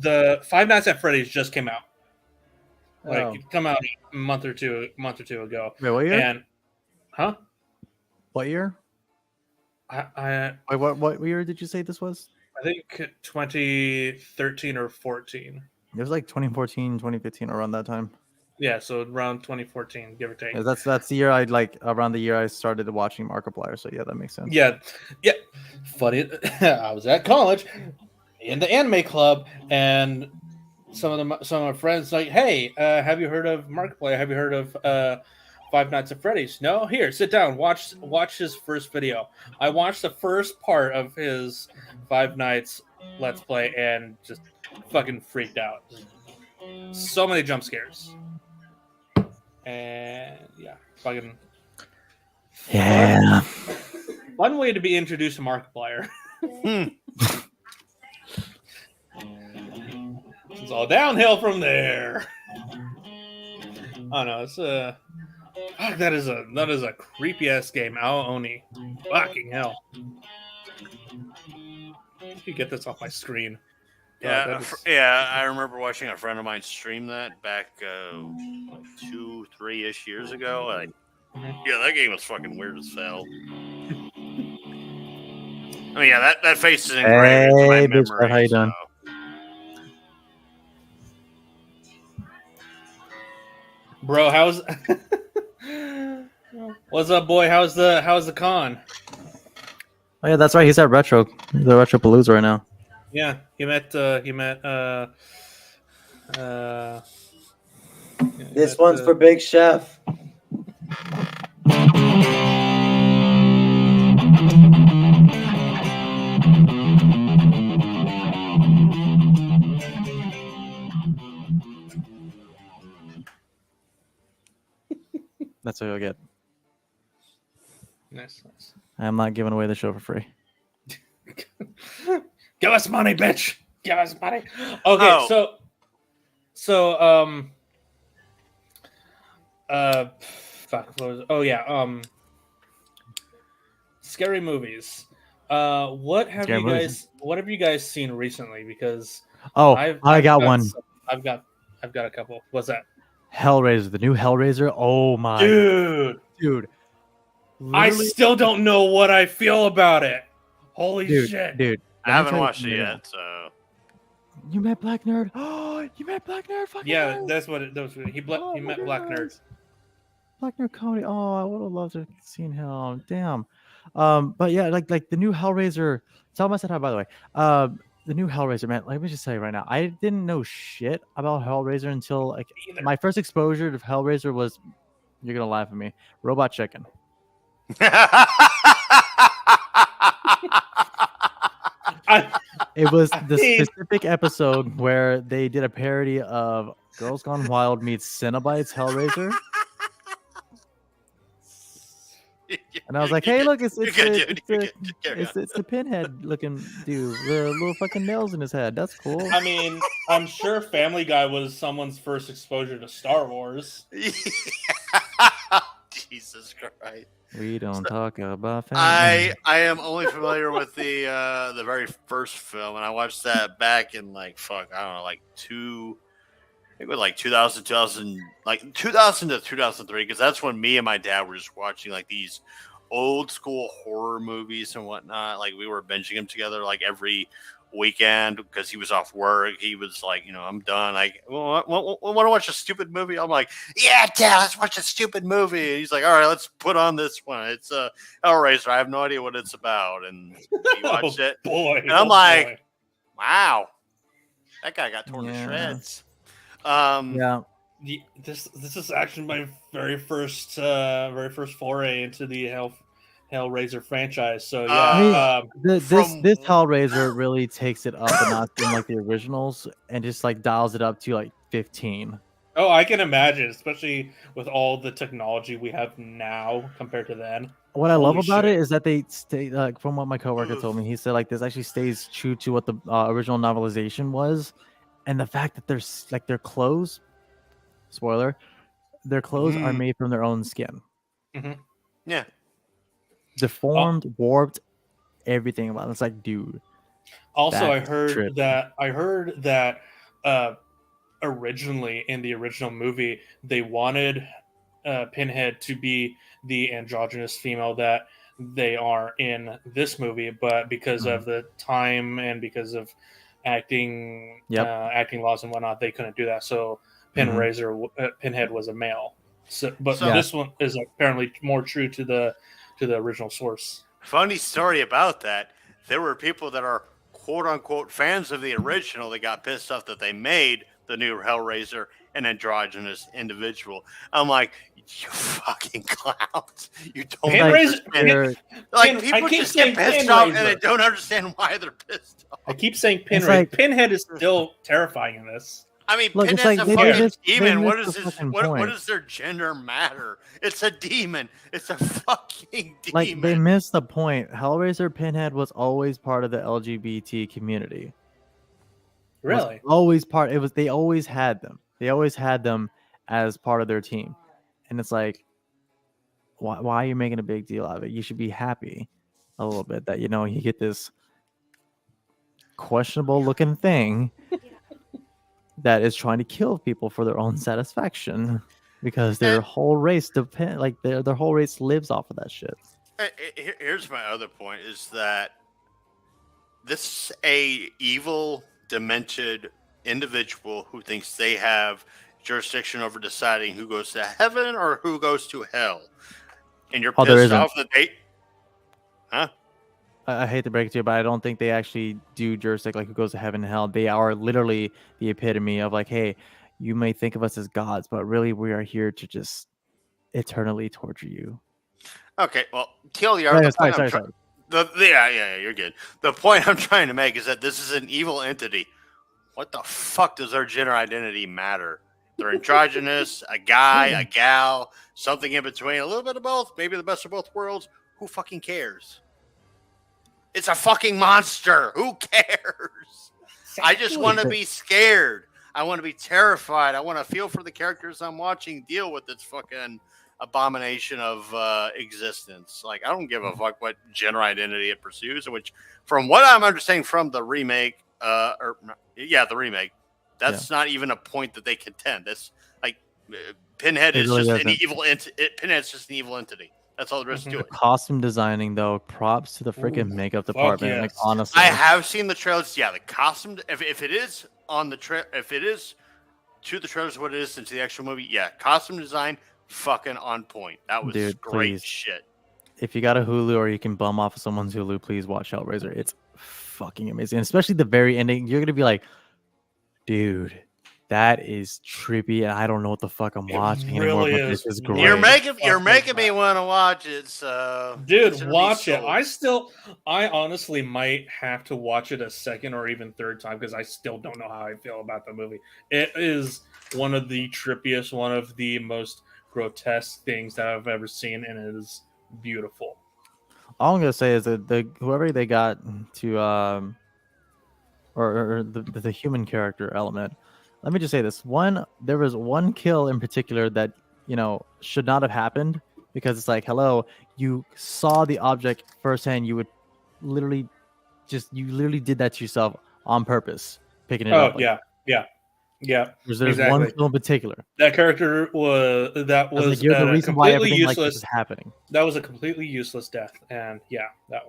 the Five Nights at Freddy's just came out. Like it come out a month or two ago. Wait, what year? And what year? What year did you say this was? I think 2013 or 14. It was like 2014, 2015, around that time. Yeah, so around 2014, give or take. Yeah, that's the year around the year I started watching Markiplier. So yeah, that makes sense. Yeah. Funny, I was at college in the anime club, and some of my friends like, hey, have you heard of Markiplier? Have you heard of Five Nights at Freddy's? No? Here, sit down, watch his first video. I watched the first part of his Five Nights Let's Play and just fucking freaked out. So many jump scares. And yeah, fucking yeah. One way to be introduced to Markiplier. It's all downhill from there. Oh no, it's fuck, that is a creepy ass game. Ao Oni. Fucking hell. You get this off my screen. Yeah, yeah. I remember watching a friend of mine stream that back 2-3 years ago. Like, yeah, that game was fucking weird as hell. I mean, yeah, that face is engraved in my memory. Bitch, how you doing? Bro, how's what's up, boy? How's the con? Oh yeah, that's right. He's at the Retropalooza right now. Yeah, he met this one's for Big Chef. That's what you'll get. Nice. I'm not giving away the show for free. Give us money, bitch. Give us money. Okay, so fuck, what was it? Oh yeah, scary movies. What have you guys seen recently? Because I got one. I've got a couple. What's that? Hellraiser, the new Hellraiser. Oh my dude. I Literally? still don't know what I feel about it. Holy shit, dude! I haven't watched it yet, so. You met Black Nerd. Oh, you met Black Nerd. Fucking yeah, nice. that's what it. He met Black Nerd. Black Nerd comedy. Oh, I would have loved to have seen him. Damn. But yeah, like the new Hellraiser. Tell him I said hi, by the way. The new Hellraiser, man. Let me just tell you right now, I didn't know shit about Hellraiser until like my first exposure to Hellraiser was. You're gonna laugh at me. Robot Chicken. It was the specific episode where they did a parody of Girls Gone Wild meets Cenobites Hellraiser. And I was like, "Hey, look, it's the Pinhead looking dude, the little fucking nails in his head. That's cool." I mean, I'm sure Family Guy was someone's first exposure to Star Wars. Jesus Christ. We don't talk about family. I am only familiar with the very first film, and I watched that back in I don't know, I think it was 2000 to 2003, because that's when me and my dad were just watching these old school horror movies and whatnot. We were binging them together every weekend because he was off work. He was I'm done. Want to watch a stupid movie? I'm like, yeah, Dad, let's watch a stupid movie. And he's like, all right, let's put on this one. It's Hellraiser. I have no idea what it's about. And he watched it. Boy, and I'm like, wow, that guy got torn to shreds. Yeah. This is actually my very first foray into the Hellraiser franchise. So yeah, this Hellraiser really takes it up a notch from the originals and just dials it up to 15. Oh, I can imagine, especially with all the technology we have now compared to then. What I love about it is that they stay from what my coworker told me. He said this actually stays true to what the original novelization was, and the fact that their clothes, spoiler, their clothes are made from their own skin. Mm-hmm. Yeah. Deformed, warped, everything about it. It's dude. Also, I heard that originally in the original movie they wanted Pinhead to be the androgynous female that they are in this movie, but because of the time and because of acting laws and whatnot, they couldn't do that. So Pinhead was a male. So this one is apparently more true to the original source. Funny story about that. There were people that are quote unquote fans of the original that got pissed off that they made the new Hellraiser an androgynous individual. I'm like, you fucking clowns. You don't understand. People just get pissed off and they don't understand why they're pissed off. I keep saying Pinhead. Pinhead is still terrifying in this. I mean, Pinhead's a fucking demon. What does their gender matter? It's a demon. It's a fucking demon. They missed the point. Hellraiser Pinhead was always part of the LGBT community. Really? Always part. It was. They always had them. They always had them as part of their team. And it's why are you making a big deal out of it? You should be happy a little bit that you get this questionable looking thing that is trying to kill people for their own satisfaction because their whole race their whole race lives off of that shit. Here's my other point is that this is a evil, demented individual who thinks they have jurisdiction over deciding who goes to heaven or who goes to hell. And you're pissed off that huh? I hate to break it to you, but I don't think they actually do jurisdiction who goes to heaven and hell. They are literally the epitome of hey, you may think of us as gods, but really we are here to just eternally torture you. Okay, well, TLDR. Yeah, you're good. The point I'm trying to make is that this is an evil entity. What the fuck does their gender identity matter? They're androgynous, a guy, a gal, something in between, a little bit of both, maybe the best of both worlds. Who fucking cares? It's a fucking monster. Who cares? I just want to be scared. I want to be terrified. I want to feel for the characters I'm watching deal with this fucking abomination of existence. I don't give a fuck what gender identity it pursues, which, from what I'm understanding from the remake, the remake, that's not even a point that they contend. That's Pinhead is really just an evil entity. Pinhead's just an evil entity. That's all there is to it. Costume designing, though, props to the freaking makeup department. Yes. Honestly, I have seen the trailers. Yeah, the costume. If it is on the if it is to the trailers, what it is into the actual movie, yeah, costume design, fucking on point. That was great shit. If you got a Hulu or you can bum off of someone's Hulu, please watch Hellraiser. It's fucking amazing, and especially the very ending. You're gonna be like, dude, That is trippy, and I don't know what the fuck I'm watching really anymore. But is. this is Really great. You're making me want to watch it. So dude, consider me watch it. sold. I honestly might have to watch it a second or even third time because I still don't know how I feel about the movie. It is one of the trippiest, one of the most grotesque things that I've ever seen, and it is beautiful. All I'm gonna say is that whoever they got to or the human character element. Let me just say this: there was one kill in particular that should not have happened because it's like, hello, you saw the object firsthand. You literally literally did that to yourself on purpose, picking it up. Oh yeah. There's Exactly. one kill in particular. That character was Like, you're the reason why completely everything like this useless. is happening. That was a completely useless death, and yeah, that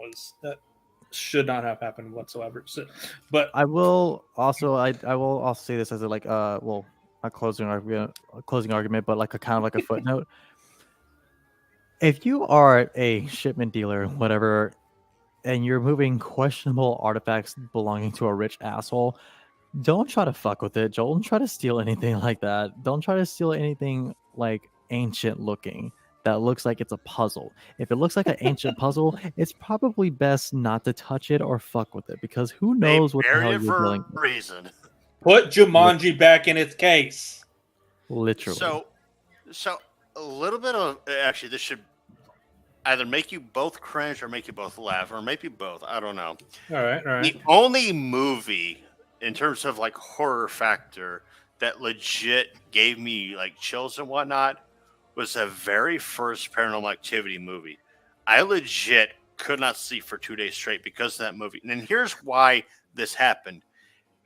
should not have happened whatsoever. So, but I will also say this as a a closing argument, but like a kind of like a footnote. If you are a shipment dealer, whatever, and you're moving questionable artifacts belonging to a rich asshole, don't try to fuck with it. Don't try to steal anything like that. Don't try to steal anything like ancient looking that looks like it's a puzzle. If it looks like an ancient puzzle, it's probably best not to touch it or fuck with it because who knows what the hell you're dealing with. Reason. Put Jumanji back in its case. Literally. So a little bit of actually, this should either make you both cringe or make you both laugh, or maybe both. I don't know. All right. The only movie in terms of like horror factor that legit gave me like chills and whatnot was the very first Paranormal Activity movie. I legit could not sleep for 2 days straight because of that movie. And here's why this happened.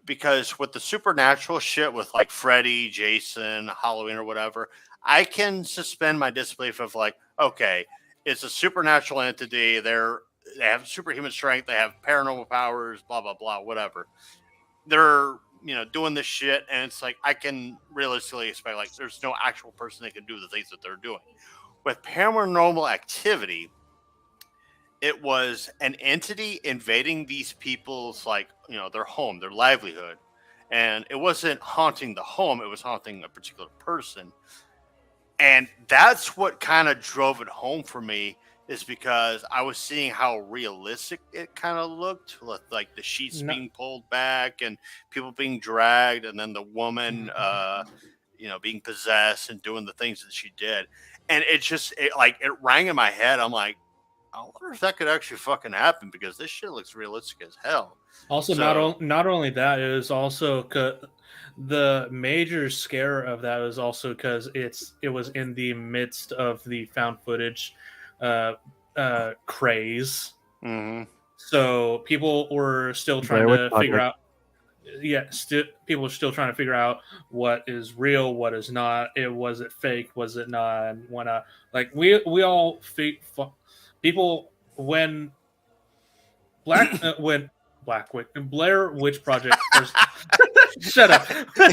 Because with the supernatural shit with like Freddy, Jason, Halloween or whatever, I can suspend my disbelief of like, okay, it's a supernatural entity. They have superhuman strength. They have paranormal powers, blah, blah, blah, whatever. They're, doing this shit. And it's like, I can realistically expect like there's no actual person that can do the things that they're doing. With Paranormal Activity, it was an entity invading these people's their home, their livelihood. And it wasn't haunting the home. It was haunting a particular person. And that's what kind of drove it home for me, is because I was seeing how realistic it kind of looked, with like the sheets being pulled back and people being dragged, and then the woman, being possessed and doing the things that she did. And it rang in my head. I'm like, I wonder if that could actually fucking happen, because this shit looks realistic as hell. Also, not only that, it was also the major scare of that was also because it was in the midst of the found footage craze. Mm-hmm. So people were still trying to figure out. Yeah, people are still trying to figure out what is real, what is not. Was it fake? Was it not? And when like we all people when Blair Witch Project first. Shut up.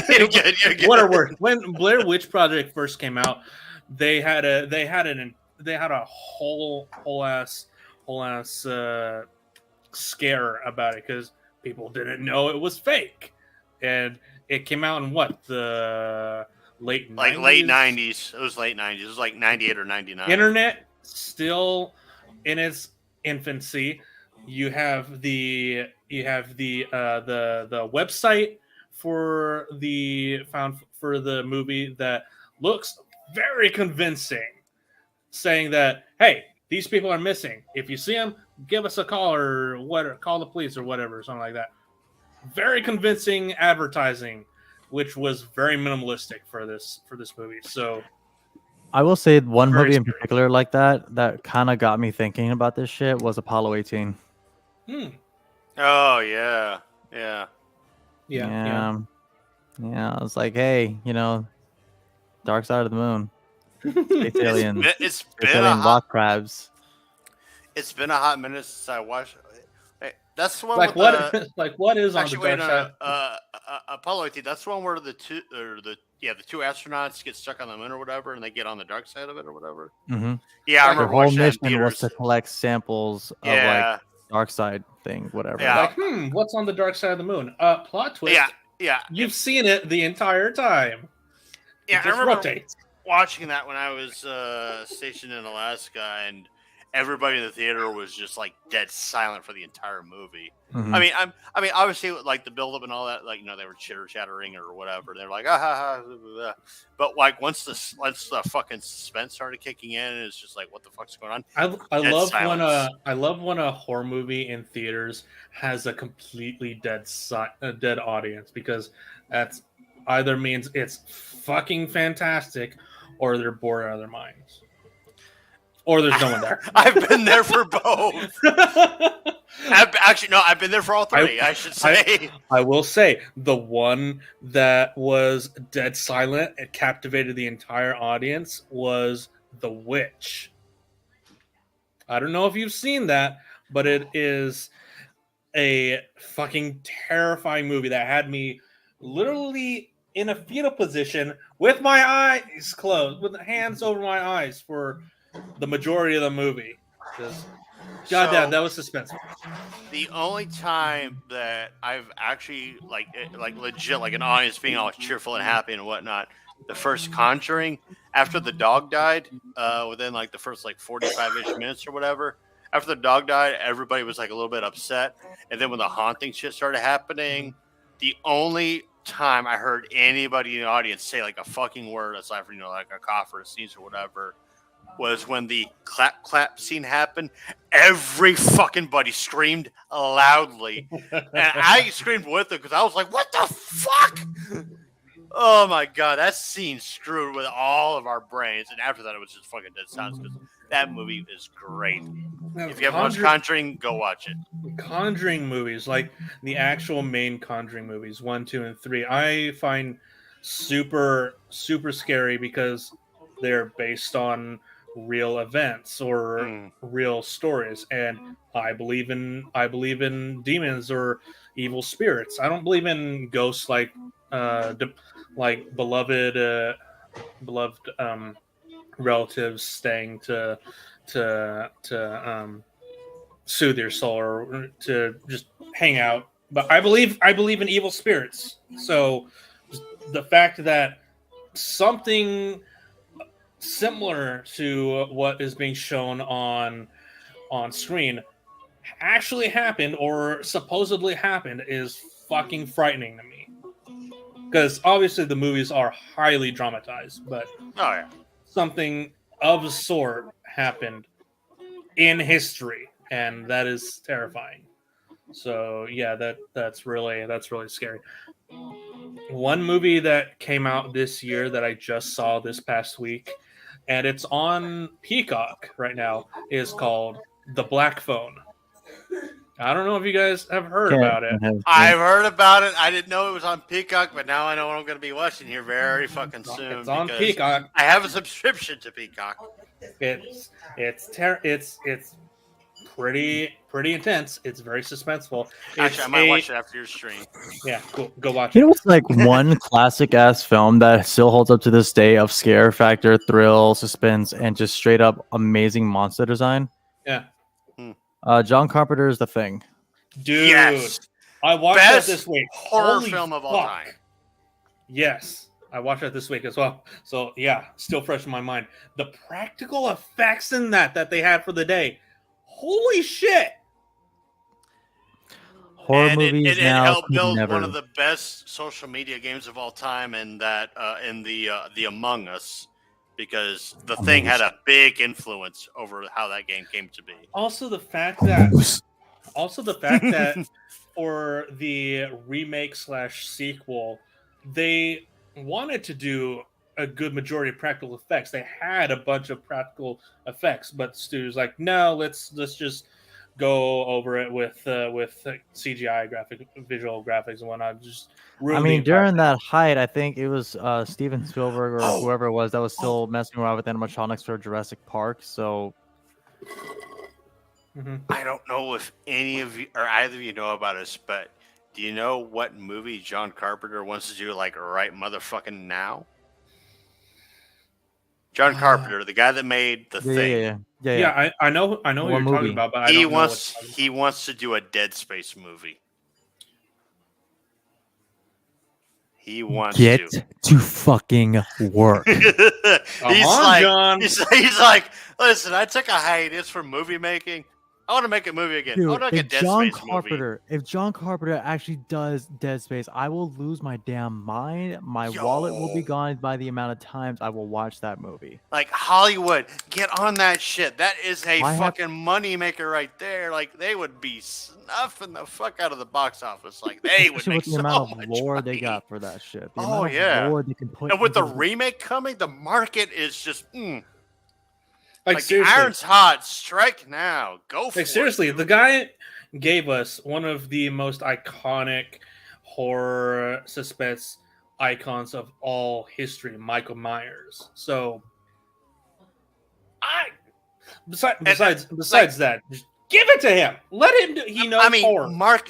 You're good. What are words? When Blair Witch Project first came out, they had a whole ass scare about it because people didn't know it was fake, and it came out in the late 90s? Late 90s. It was late 90s. It was like 98 or 99. Internet still in its infancy. You have the website for the movie that looks very convincing, saying that, hey, these people are missing. If you see them, give us a call or call the police or whatever, something like that. Very convincing advertising, which was very minimalistic for this movie. So I will say one movie in particular like that kind of got me thinking about this shit was Apollo 18. Oh yeah. I was like, hey, Dark Side of the Moon, space aliens, it's space been alien rock crabs. It's been a hot minute since I watched. Hey, that's the one. What is on the dark side? Apollo 18. That's the one where the two astronauts get stuck on the moon or whatever, and they get on the dark side of it or whatever. Mm-hmm. Yeah, I remember the whole watching that in mission was theaters. to collect samples of like dark side thing, whatever. Yeah. What's on the dark side of the moon? Plot twist. Yeah. Yeah, You've seen it the entire time. Yeah, It just I remember rotates. watching that when I was stationed in Alaska, and everybody in the theater was just like dead silent for the entire movie. Mhm. I mean, obviously, like the build up and all that, like they were chitter chattering or whatever. They're like, ah, ha, ha, blah, blah, blah. But like once the fucking suspense started kicking in, it's just like, what the fuck's going on? I love silence. when a horror movie in theaters has a completely dead audience, because that's either means it's fucking fantastic or they're bored out of their minds. Or there's no one there. I've been there for both. I've been there for all three, I should say. I will say the one that was dead silent and captivated the entire audience was The Witch. I don't know if you've seen that, but it is a fucking terrifying movie that had me literally in a fetal position with my eyes closed, with hands over my eyes for the majority of the movie. Because, goddamn, that was suspenseful. The only time that I've actually like legit like an audience being all cheerful and happy and whatnot, the first Conjuring, after the dog died, within like the first like 45-ish minutes or whatever. After the dog died, everybody was like a little bit upset, and then when the haunting shit started happening, the only time I heard anybody in the audience say like a fucking word aside from like a cough or a sneeze or whatever was when the clap scene happened. Every fucking buddy screamed loudly, and I screamed with them because I was like, "What the fuck?" Oh my god, that scene screwed with all of our brains. And after that, it was just fucking dead silence because that movie is great. If you haven't watched Conjuring, go watch it. Conjuring movies, like the actual main Conjuring movies, 1, 2, and 3, I find super scary because they're based on real events or real stories, and I believe in demons or evil spirits. I don't believe in ghosts like beloved relatives staying to soothe your soul or to just hang out. But I believe in evil spirits. So the fact that something similar to what is being shown on screen actually happened or supposedly happened is fucking frightening to me. Because obviously the movies are highly dramatized, but something of the sort happened in history, and that is terrifying. So yeah, that's really scary. One movie that came out this year that I just saw this past week, and it's on Peacock right now, is called The Black Phone. I don't know if you guys have heard about it. I've heard about it. I didn't know it was on Peacock, but now I know what I'm going to be watching here very fucking soon. It's on Peacock. I have a subscription to Peacock. It's pretty intense. It's very suspenseful. Actually, I might watch it after your stream. Yeah, go watch it. It's like one classic ass film that still holds up to this day of scare factor, thrill, suspense, and just straight up amazing monster design. Yeah. John Carpenter's The Thing. Dude, yes. I watched that this week. Horror film of all time. Yes, I watched that this week as well. So yeah, still fresh in my mind. The practical effects in that they had for the day. Holy shit! Horror movies it now helped build never... one of the best social media games of all time, and that in the Among Us, because the Thing had a big influence over how that game came to be. Also, the fact that for the remake / sequel, they wanted to do a good majority of practical effects. They had a bunch of practical effects, but the studio's like, no, let's just go over it with CGI visual graphics and whatnot. Just during that height, I think it was Steven Spielberg or whoever it was that was still messing around with animatronics for Jurassic Park. So I don't know if any of you or either of you know about this, but do you know what movie John Carpenter wants to do like right motherfucking now? John Carpenter, the guy that made The Thing. Yeah. I know what you're talking about, but he wants to do a Dead Space movie. He wants Get to fucking work. he's on, like, John. he's like, listen, I took a hiatus from movie making. I want to make a movie again. I Dude, want to make a if Dead John Space movie. Carpenter, if John Carpenter actually does Dead Space, I will lose my damn mind. My wallet will be gone by the amount of times I will watch that movie. Like Hollywood, get on that shit. That is a I have- fucking moneymaker right there. Like they would be snuffing the fuck out of the box office. Like they would Especially make with the so amount of much lore money. they got for that shit. The Oh, amount of yeah. lore they can put And with the into- remake coming, the market is just Like like seriously, iron's hot. Strike now. Go for like it. seriously, the guy gave us one of the most iconic horror suspense icons of all history, Michael Myers. So, besides that, just give it to him. Let him do. He knows I mean, horror.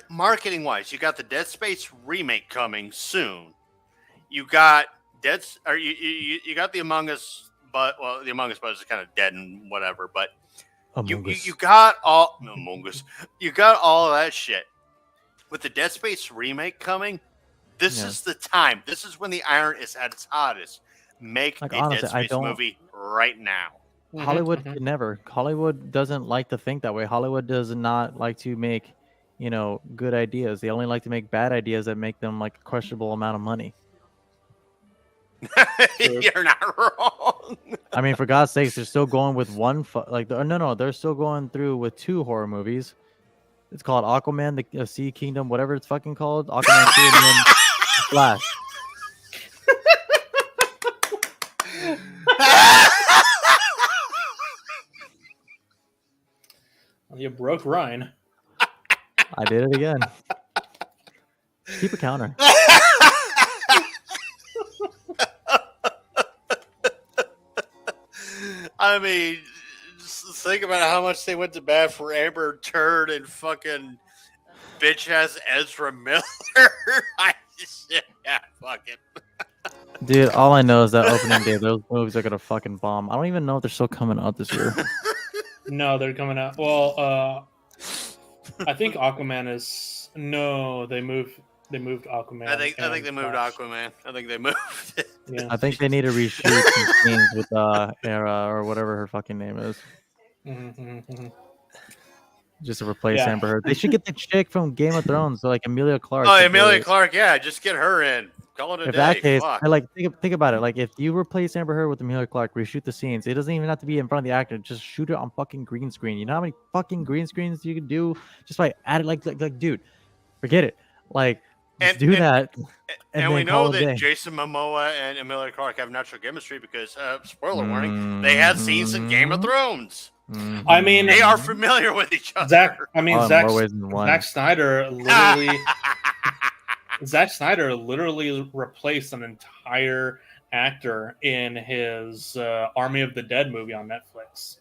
marketing wise, you got the Dead Space remake coming soon. You got you got the Among Us, but well, the Among Us buzz is kind of dead and whatever. But you got all Among Us. You got all of that shit. With the Dead Space remake coming, this is the time. This is when the iron is at its hottest. Make Like, a honestly, Dead Space movie right now. Hollywood could never. Hollywood doesn't like to think that way. Hollywood does not like to make, good ideas. They only like to make bad ideas that make them like a questionable amount of money. You're not wrong. I mean, for God's sakes, they're still going with one. They're still going through with 2 horror movies. It's called Aquaman, the Sea Kingdom, whatever it's fucking called. Aquaman 2 and then Flash. You broke Ryan. I did it again. Keep a counter. I mean, just think about how much they went to bat for Amber Turd and fucking bitch ass Ezra Miller. Fuck it. Dude, all I know is that opening day, those movies are gonna fucking bomb. I don't even know if they're still coming out this year. No, they're coming out. Well, I think Aquaman is. No, they moved Aquaman. I think and they moved Flash. Aquaman. I think they moved it. Yeah. I think they need to reshoot some scenes with Era or whatever her fucking name is, just to replace Yeah. Amber Heard. They should get the chick from Game of Thrones, so like Emilia Clarke. Oh, to Emilia play- Clarke, yeah, just get her in. Call it a In day. that case, Fuck. I like think about it. Like if you replace Amber Heard with Emilia Clarke, reshoot the scenes. It doesn't even have to be in front of the actor. Just shoot it on fucking green screen. You know how many fucking green screens you can do just by adding like dude, forget it. Like just do that. And then we know call it a that day. Jason Momoa and Emilia Clarke have natural chemistry because, spoiler warning, they had scenes in Game of Thrones. I mean, They are familiar with each other. Zack more ways than one. Zack Snyder literally. Zack Snyder literally replaced an entire actor in his Army of the Dead movie on Netflix.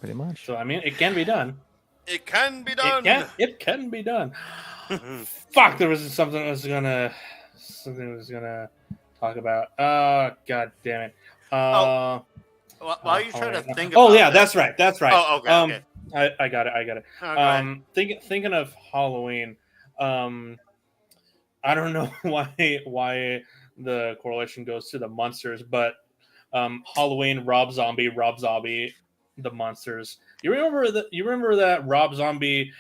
Pretty much. So I mean, it can be done. It can be done. It can be done. Fuck! There was something I was gonna talk about. God damn it! While you're trying to think. Oh about yeah, that- that's right. That's right. Oh, okay. Okay. I got it. Oh, go ahead. Thinking of Halloween. I don't know why the correlation goes to the monsters, but Halloween, Rob Zombie, the monsters. You remember that Rob Zombie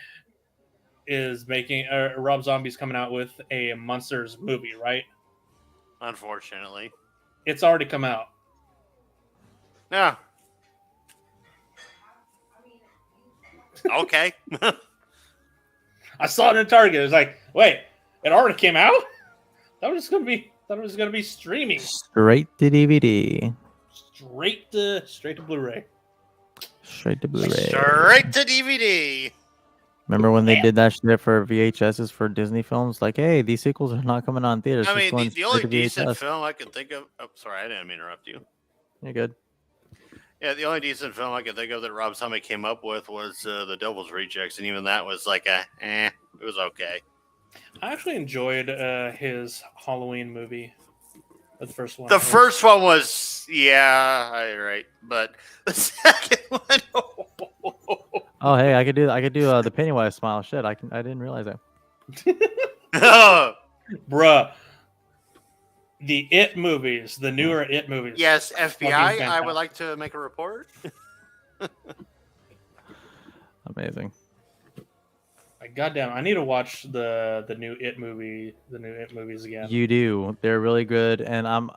is making Rob Zombie's coming out with a monsters movie, right? Unfortunately. It's already come out. Yeah. Okay. I saw it in Target. It was like, wait, it already came out? Thought it was gonna be streaming. Straight to DVD. Straight to Blu-ray. Straight to Blu-ray. Straight to DVD. Remember when they did that shit for VHSs for Disney films? Like, hey, these sequels are not coming on theaters. I just mean, going the only straight to decent VHS. film I can think of. Oh, sorry, I didn't mean to interrupt you. You're good. Yeah, the only decent film I can think of that Rob Zombie came up with was The Devil's Rejects, and even that was like it was okay. I actually enjoyed his Halloween movie. The first one. The first one was, right, but the second one, Oh, hey, I could do the Pennywise smile. Shit, I didn't realize that. Bruh. The It movies, the newer It movies. Yes, fucking FBI, I fantastic. would like to make a report. Amazing. Like, goddamn, I need to watch the new It movie, the new It movies again. You do. They're really good, and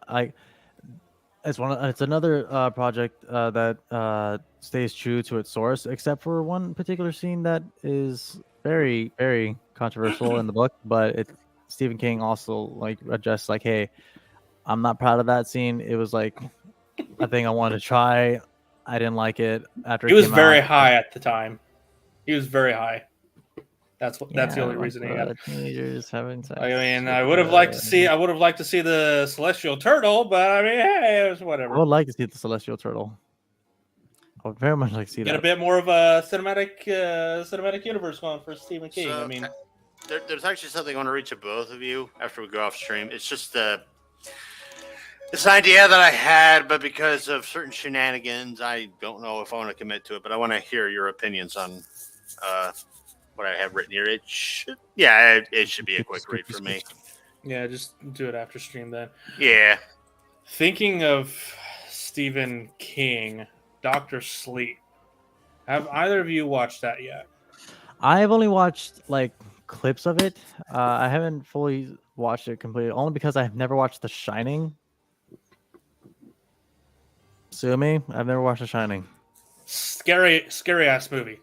it's another project that stays true to its source, except for one particular scene that is very, very controversial in the book. But Stephen King also like addressed like, hey, I'm not proud of that scene. It was like a thing I wanted to try. I didn't like it after He was came very out. high at the time. He was very high. That's the only reason he had. Teenagers having sex. I mean, I would have liked to see the Celestial Turtle, but I mean, hey, it was whatever. I would like to see the Celestial Turtle. I would very much like to see Get that. a bit more of a cinematic universe going for Stephen King. So, I mean, there's actually something I want to reach to both of you after we go off stream. It's just it's an idea that I had, but because of certain shenanigans, I don't know if I want to commit to it. But I want to hear your opinions on what I have written here. It should be a quick read for me. yeah, just do it after stream then. Yeah. Thinking of Stephen King, Dr. Sleep. Have either of you watched that yet? I've only watched like clips of it. I haven't fully watched it completely, only because I've never watched The Shining. Sue me, I've never watched The Shining. Scary ass movie.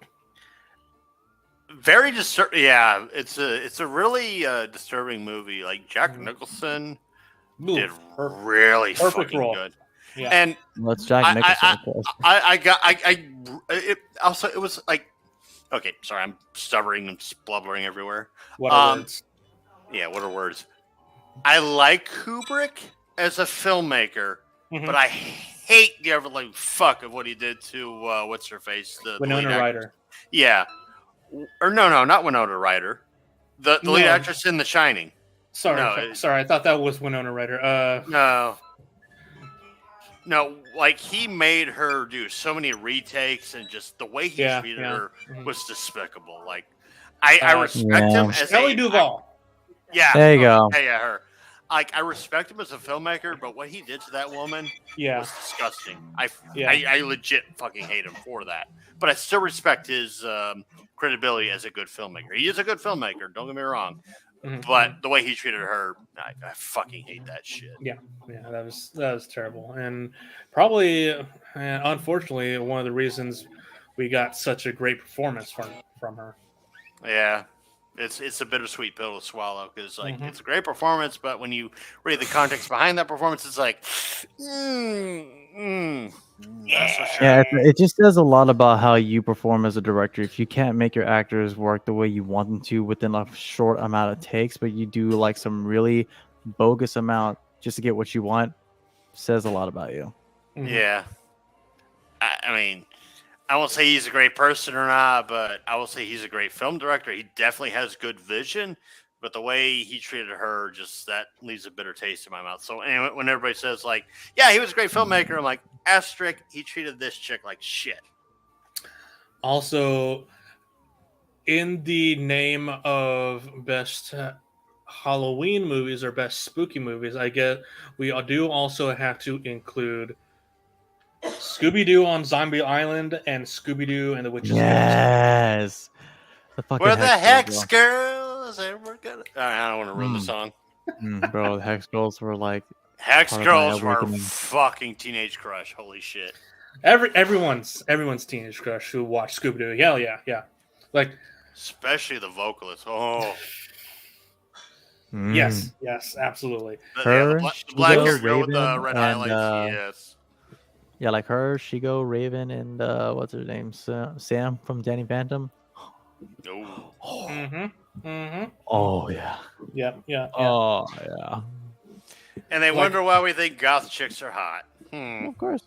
Very disturbing. Yeah, it's a really disturbing movie. Like Jack Nicholson did really perfect fucking role. good. Yeah. And Let's Jack Nicholson. it was like, okay, sorry, I'm stuttering and blubbering everywhere. What are words? Yeah, what are words? I like Kubrick as a filmmaker, but I hate the everlasting fuck of what he did to what's her face, the Winona lead Ryder. actress. Yeah, or no, not Winona Ryder, the lead actress in The Shining. Sorry, I thought that was Winona Ryder. No, like he made her do so many retakes, and just the way he treated her was despicable. Like I respect him as Shelley Duvall. Yeah, there you go. Yeah, her. Like I respect him as a filmmaker, but what he did to that woman was disgusting. I legit fucking hate him for that. But I still respect his credibility as a good filmmaker. He is a good filmmaker. Don't get me wrong. But the way he treated her, I fucking hate that shit. Yeah, that was terrible, and probably, unfortunately, one of the reasons we got such a great performance from her. Yeah, it's a bittersweet pill to swallow because it's a great performance, but when you read the context behind that performance, it's like, Yeah, it just says a lot about how you perform as a director. If you can't make your actors work the way you want them to within a short amount of takes, but you do like some really bogus amount just to get what you want, says a lot about you. Yeah. I mean, I won't say he's a great person or not, but I will say he's a great film director. He definitely has good vision, but the way he treated her, just that leaves a bitter taste in my mouth. So anyway, when everybody says like, yeah, he was a great filmmaker, I'm like, asterisk, he treated this chick like shit. Also, in the name of best Halloween movies or best spooky movies, I get we do also have to include Scooby-Doo on Zombie Island and Scooby-Doo and the Witch's Ghost. Yes. Where the Hex Girls? I don't want to ruin the song. Bro, the Hex Girls were like... Hex Girls were fucking teenage crush. Holy shit. Everyone's teenage crush who watched Scooby-Doo. Hell yeah. Like... Especially the vocalist. Oh. Yes, absolutely. Her, the black hair girl with the red highlights. Yes. Yeah, like her, Shigo, Raven, and what's her name? Sam from Danny Phantom. Oh. Oh yeah. Yeah. Oh yeah. And they wonder why we think goth chicks are hot. Of course.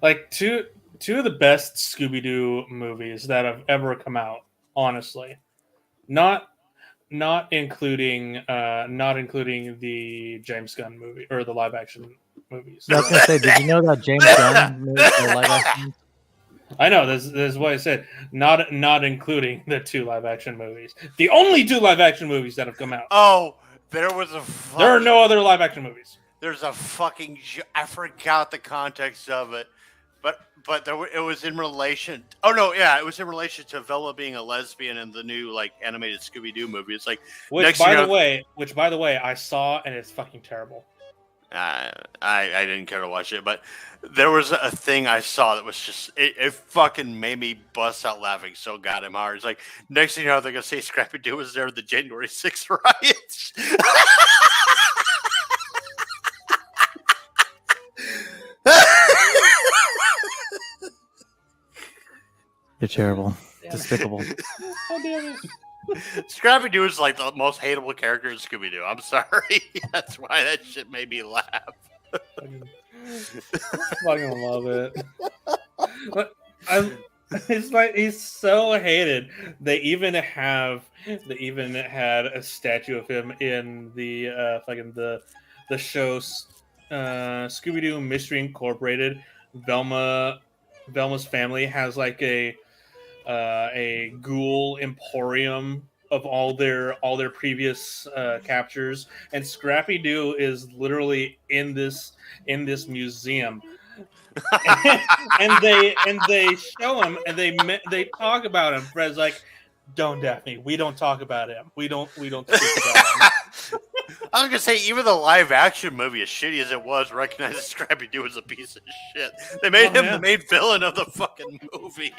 Like two of the best Scooby-Doo movies that have ever come out. Honestly, not including the James Gunn movie or the live action movies. I was gonna say, did you know that James Gunn made the live action? I know this is what I said. Not including the 2 live action movies. The only 2 live action movies that have come out. Oh, there was a. There are no other live action movies. There's a fucking. I forgot the context of it, but it was in relation. Oh no, yeah, it was in relation to Bella being a lesbian in the new like animated Scooby Doo movie. It's like which by the way I saw and it's fucking terrible. I didn't care to watch it, but there was a thing I saw that was just it fucking made me bust out laughing so goddamn hard. It's like next thing you know they're gonna say Scrappy Doo was there at the January 6th riots. You're terrible. Despicable. Oh, damn it. Scrappy Doo is like the most hateable character in Scooby Doo. I'm sorry. That's why that shit made me laugh. Fucking love it. But it's like he's so hated. They even had a statue of him in the fucking the show Scooby Doo Mystery Incorporated. Velma's family has like a ghoul emporium of all their previous captures, and Scrappy Doo is literally in this museum. and they show him and they talk about him. Fred's like, "Don't, Daphne. We don't talk about him. We don't speak about him." I was gonna say, even the live action movie, as shitty as it was, recognizes Scrappy Doo as a piece of shit. They made him the main villain of the fucking movie.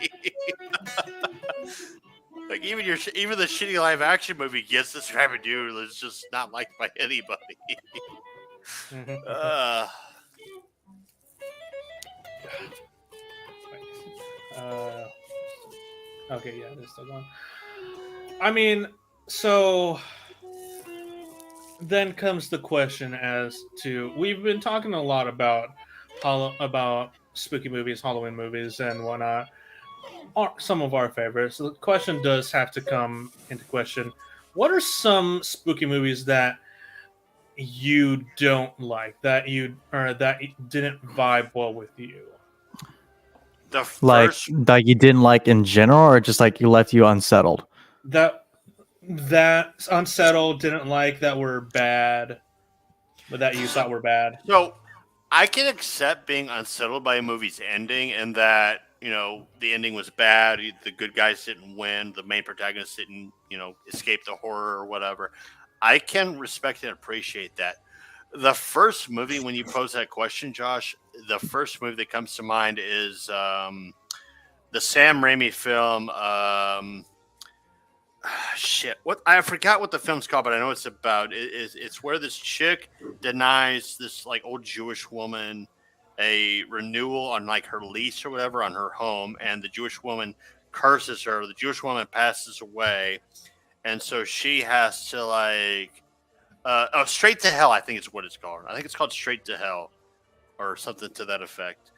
Like even the shitty live action movie gets that Scrappy Doo is just not liked by anybody. Okay, yeah, they're still going. I mean, so then comes the question as to, we've been talking a lot about spooky movies, Halloween movies, and whatnot. Some of our favorites. So the question does have to come into question: what are some spooky movies that you don't like, that didn't vibe well with you? Like you didn't like in general, or just like you left you unsettled? That unsettled, didn't like, that were bad, but that you thought were bad. So I can accept being unsettled by a movie's ending, and that, you know, the ending was bad, the good guys didn't win, the main protagonist didn't, you know, escape the horror or whatever. I can respect and appreciate that. The first movie, when you pose that question, Josh, the first movie that comes to mind is the Sam Raimi film. What I forgot what the film's called, but I know it's about. It's where this chick denies this like old Jewish woman a renewal on like her lease or whatever on her home, and the Jewish woman curses her. The Jewish woman passes away, and so she has to like Straight to Hell, I think is what it's called. I think it's called Straight to Hell or something to that effect.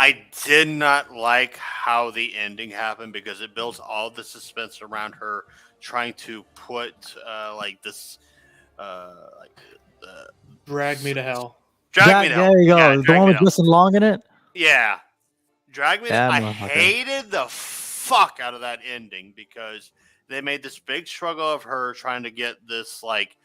I did not like how the ending happened because it builds all the suspense around her trying to put Drag Me to Hell. Drag Me to Hell. There you go. Yeah, the one with Justin Long in it? Yeah. Drag Me to Hell. I hated the fuck out of that ending because they made this big struggle of her trying to get this like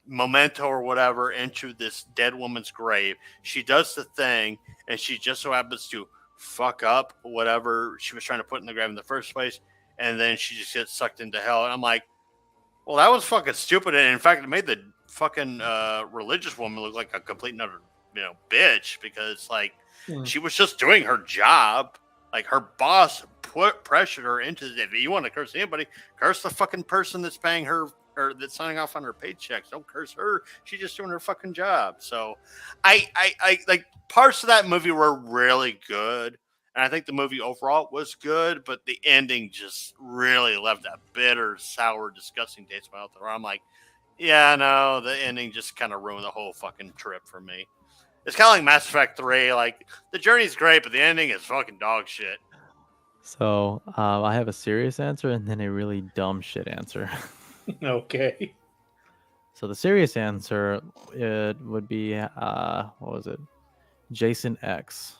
memento or whatever into this dead woman's grave. She does the thing, and she just so happens to fuck up whatever she was trying to put in the grave in the first place, and then she just gets sucked into hell. And I'm like, well, that was fucking stupid. And in fact, it made the fucking religious woman look like a complete another, you know, bitch, because like she was just doing her job. Like her boss pressured her into it. If you want to curse anybody, curse the fucking person that's paying her or that's signing off on her paychecks. Don't curse her. She's just doing her fucking job. So I like parts of that movie were really good. And I think the movie overall was good, but the ending just really left that bitter, sour, disgusting taste in my mouth. Where I'm like, yeah, no, the ending just kind of ruined the whole fucking trip for me. It's kind of like Mass Effect 3. Like, the journey's great, but the ending is fucking dog shit. So, I have a serious answer and then a really dumb shit answer. Okay. So the serious answer, it would be, what was it? Jason X.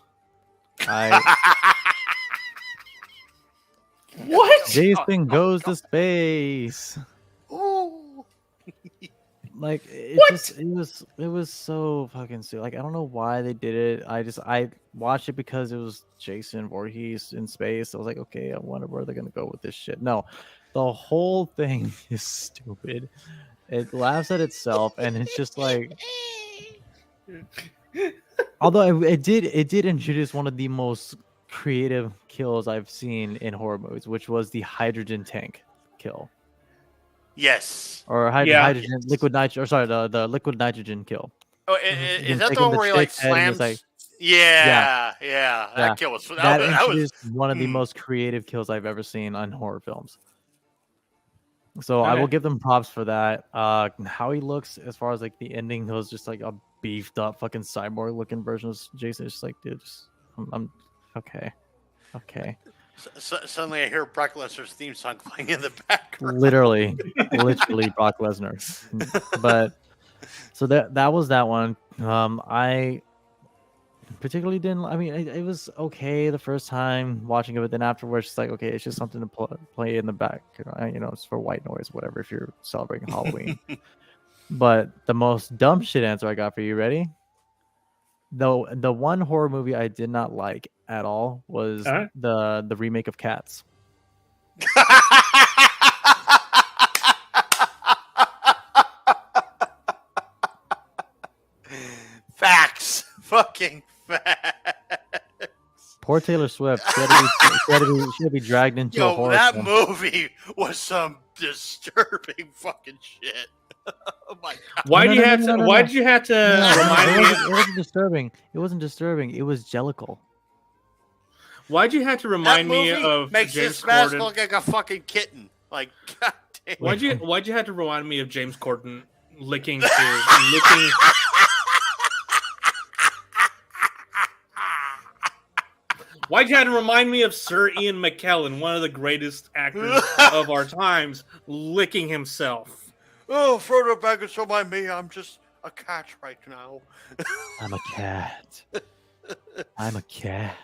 What? Jason goes to space. Ooh. Like it What? just it was so fucking stupid. Like I don't know why they did it. I watched it because it was Jason Voorhees in space. I was like, okay, I wonder where they're gonna go with this shit. No, the whole thing is stupid. It laughs at itself, and it's just like, although it did introduce one of the most creative kills I've seen in horror movies, which was the hydrogen tank kill. Yes. Or Yeah. hydrogen, liquid nitrogen, or sorry, the liquid nitrogen kill. Oh, Mhm. is that the Taking one where he like chick's head and slams? just, like, yeah. yeah. That kill was that was introduced one of the most creative kills I've ever seen on horror films. So I will Okay. give them props for that. How he looks as far as like the ending goes, just like a beefed up fucking cyborg looking version of Jason. It's just like, dude, I'm okay. Suddenly, I hear Brock Lesnar's theme song playing in the background. Literally Brock Lesnar. But so that was that one. I particularly didn't. I mean, it was okay the first time watching it, but then afterwards, it's like, okay, it's just something to play in the back. It's for white noise, whatever. If you're celebrating Halloween. But the most dumb shit answer I got for you, ready? The one horror movie I did not like at all was All right. the remake of Cats. Facts. Fucking facts. Poor Taylor Swift. She had to be dragged into a horror that film. movie was some disturbing fucking shit. Oh my god. Why No, do you no, have no, to? no, no, Why no. did you have to No, remind me? it wasn't disturbing. It wasn't disturbing. It was jellical. Why'd you have to That remind me movie of makes James this mask Corden? look like a fucking kitten. Like, god damn. Why'd you have to remind me of James Corden licking? Why'd you have to remind me of Sir Ian McKellen, one of the greatest actors of our times, licking himself? Oh, Frodo Baggins, don't mind me. I'm just a cat right now. I'm a cat. I'm a cat.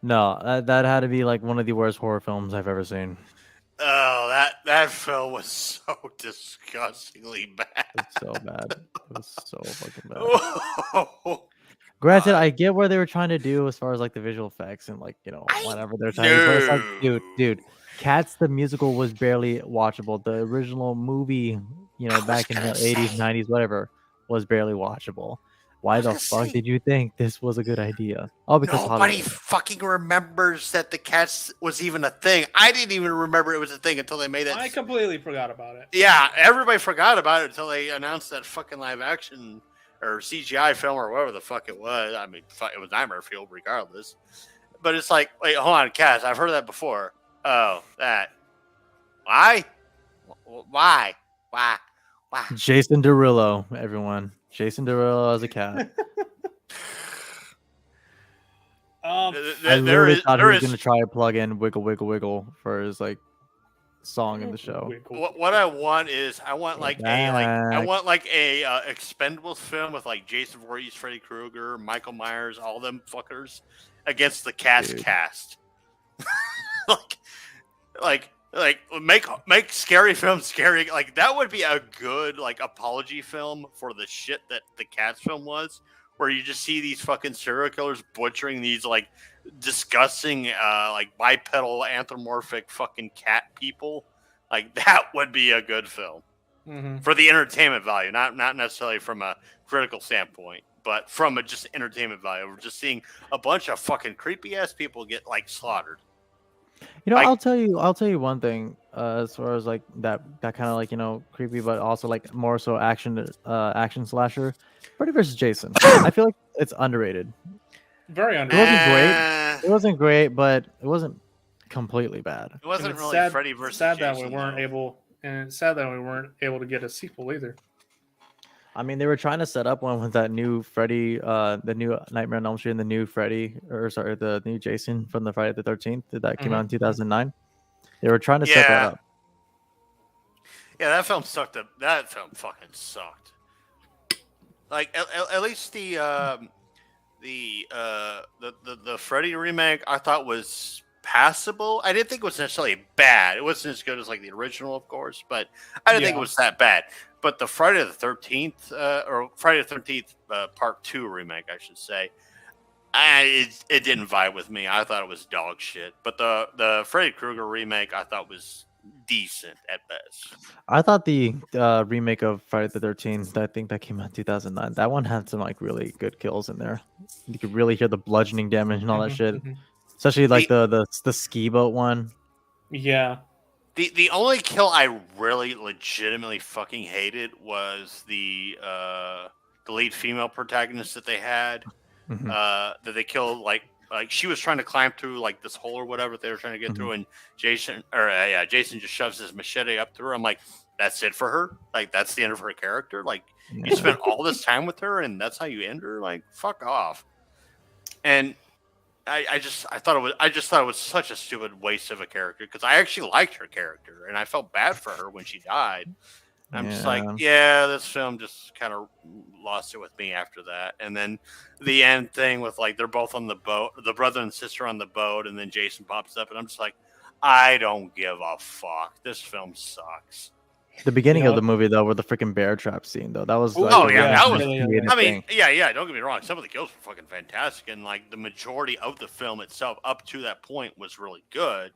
No, that had to be like one of the worst horror films I've ever seen. Oh, that film was so disgustingly bad. It's so bad. It was so fucking bad. Oh, Granted, I get what they were trying to do as far as like the visual effects and like whatever they're trying to do. But it's like, dude, Cats the musical was barely watchable. The original movie, back in the 80s, 90s, whatever, was barely watchable. Why the fuck did you think this was a good idea? Oh, because nobody Hollywood. fucking remembers that the Cats was even a thing. I didn't even remember it was a thing until they made it. I completely forgot about it. Yeah, everybody forgot about it until they announced that fucking live action or CGI film or whatever the fuck it was. I mean, it was Nightmare Fuel regardless. But it's like, wait, hold on, Cats. I've heard that before. Oh, that. Why? Why? Jason Derulo, everyone. Jason Derulo as a cat. I literally thought he was going to try to plug in Wiggle Wiggle Wiggle for his like song in the show. What I want is I want like a Expendables film with like Jason Voorhees, Freddy Krueger, Michael Myers, all them fuckers against the Cats cast. like make scary films scary. Like that would be a good like apology film for the shit that the Cats film was, where you just see these fucking serial killers butchering these like disgusting like bipedal anthropomorphic fucking cat people. Like that would be a good film for the entertainment value, not necessarily from a critical standpoint, but from a just entertainment value. We're just seeing a bunch of fucking creepy ass people get like slaughtered. I'll tell you one thing as far as like that kind of like creepy, but also like more so action slasher. Freddy vs. Jason. I feel like it's underrated. Very underrated. It wasn't great, but it wasn't completely bad. It wasn't really sad, Freddy versus sad Jason. That we weren't able, and it's sad that we weren't able to get a sequel either. I mean, they were trying to set up one with that new Freddy, the new Nightmare on Elm Street, and the new the new Jason from the Friday the 13th that came out in 2009. They were trying to set that up. Yeah, that film sucked. That film fucking sucked. Like at least the the Freddy remake I thought was passable. I didn't think it was necessarily bad. It wasn't as good as like the original, of course, but I didn't think it was that bad. But the Friday the 13th or Friday the 13th Part 2 remake, I should say, it didn't vibe with me. I thought it was dog shit. But the Freddy Krueger remake I thought was decent at best. I thought the remake of Friday the 13th, I think that came out in 2009. That one had some like really good kills in there. You could really hear the bludgeoning damage and all that shit. Especially like the ski boat one. Yeah. The only kill I really legitimately fucking hated was the lead female protagonist that they had. That they killed like she was trying to climb through like this hole or whatever they were trying to get through, and Jason just shoves his machete up through her. I'm like, that's it for her? Like that's the end of her character? Like you spent all this time with her and that's how you end her? Like fuck off. And I just thought it was such a stupid waste of a character because I actually liked her character and I felt bad for her when she died. I'm just like, this film just kind of lost it with me after that. And then the end thing with like they're both on the boat, the brother and sister on the boat, and then Jason pops up, and I'm just like, I don't give a fuck. This film sucks. The beginning of the movie though, with the freaking bear trap scene though, that was that was. I mean, yeah. Don't get me wrong. Some of the kills were fucking fantastic, and like the majority of the film itself up to that point was really good,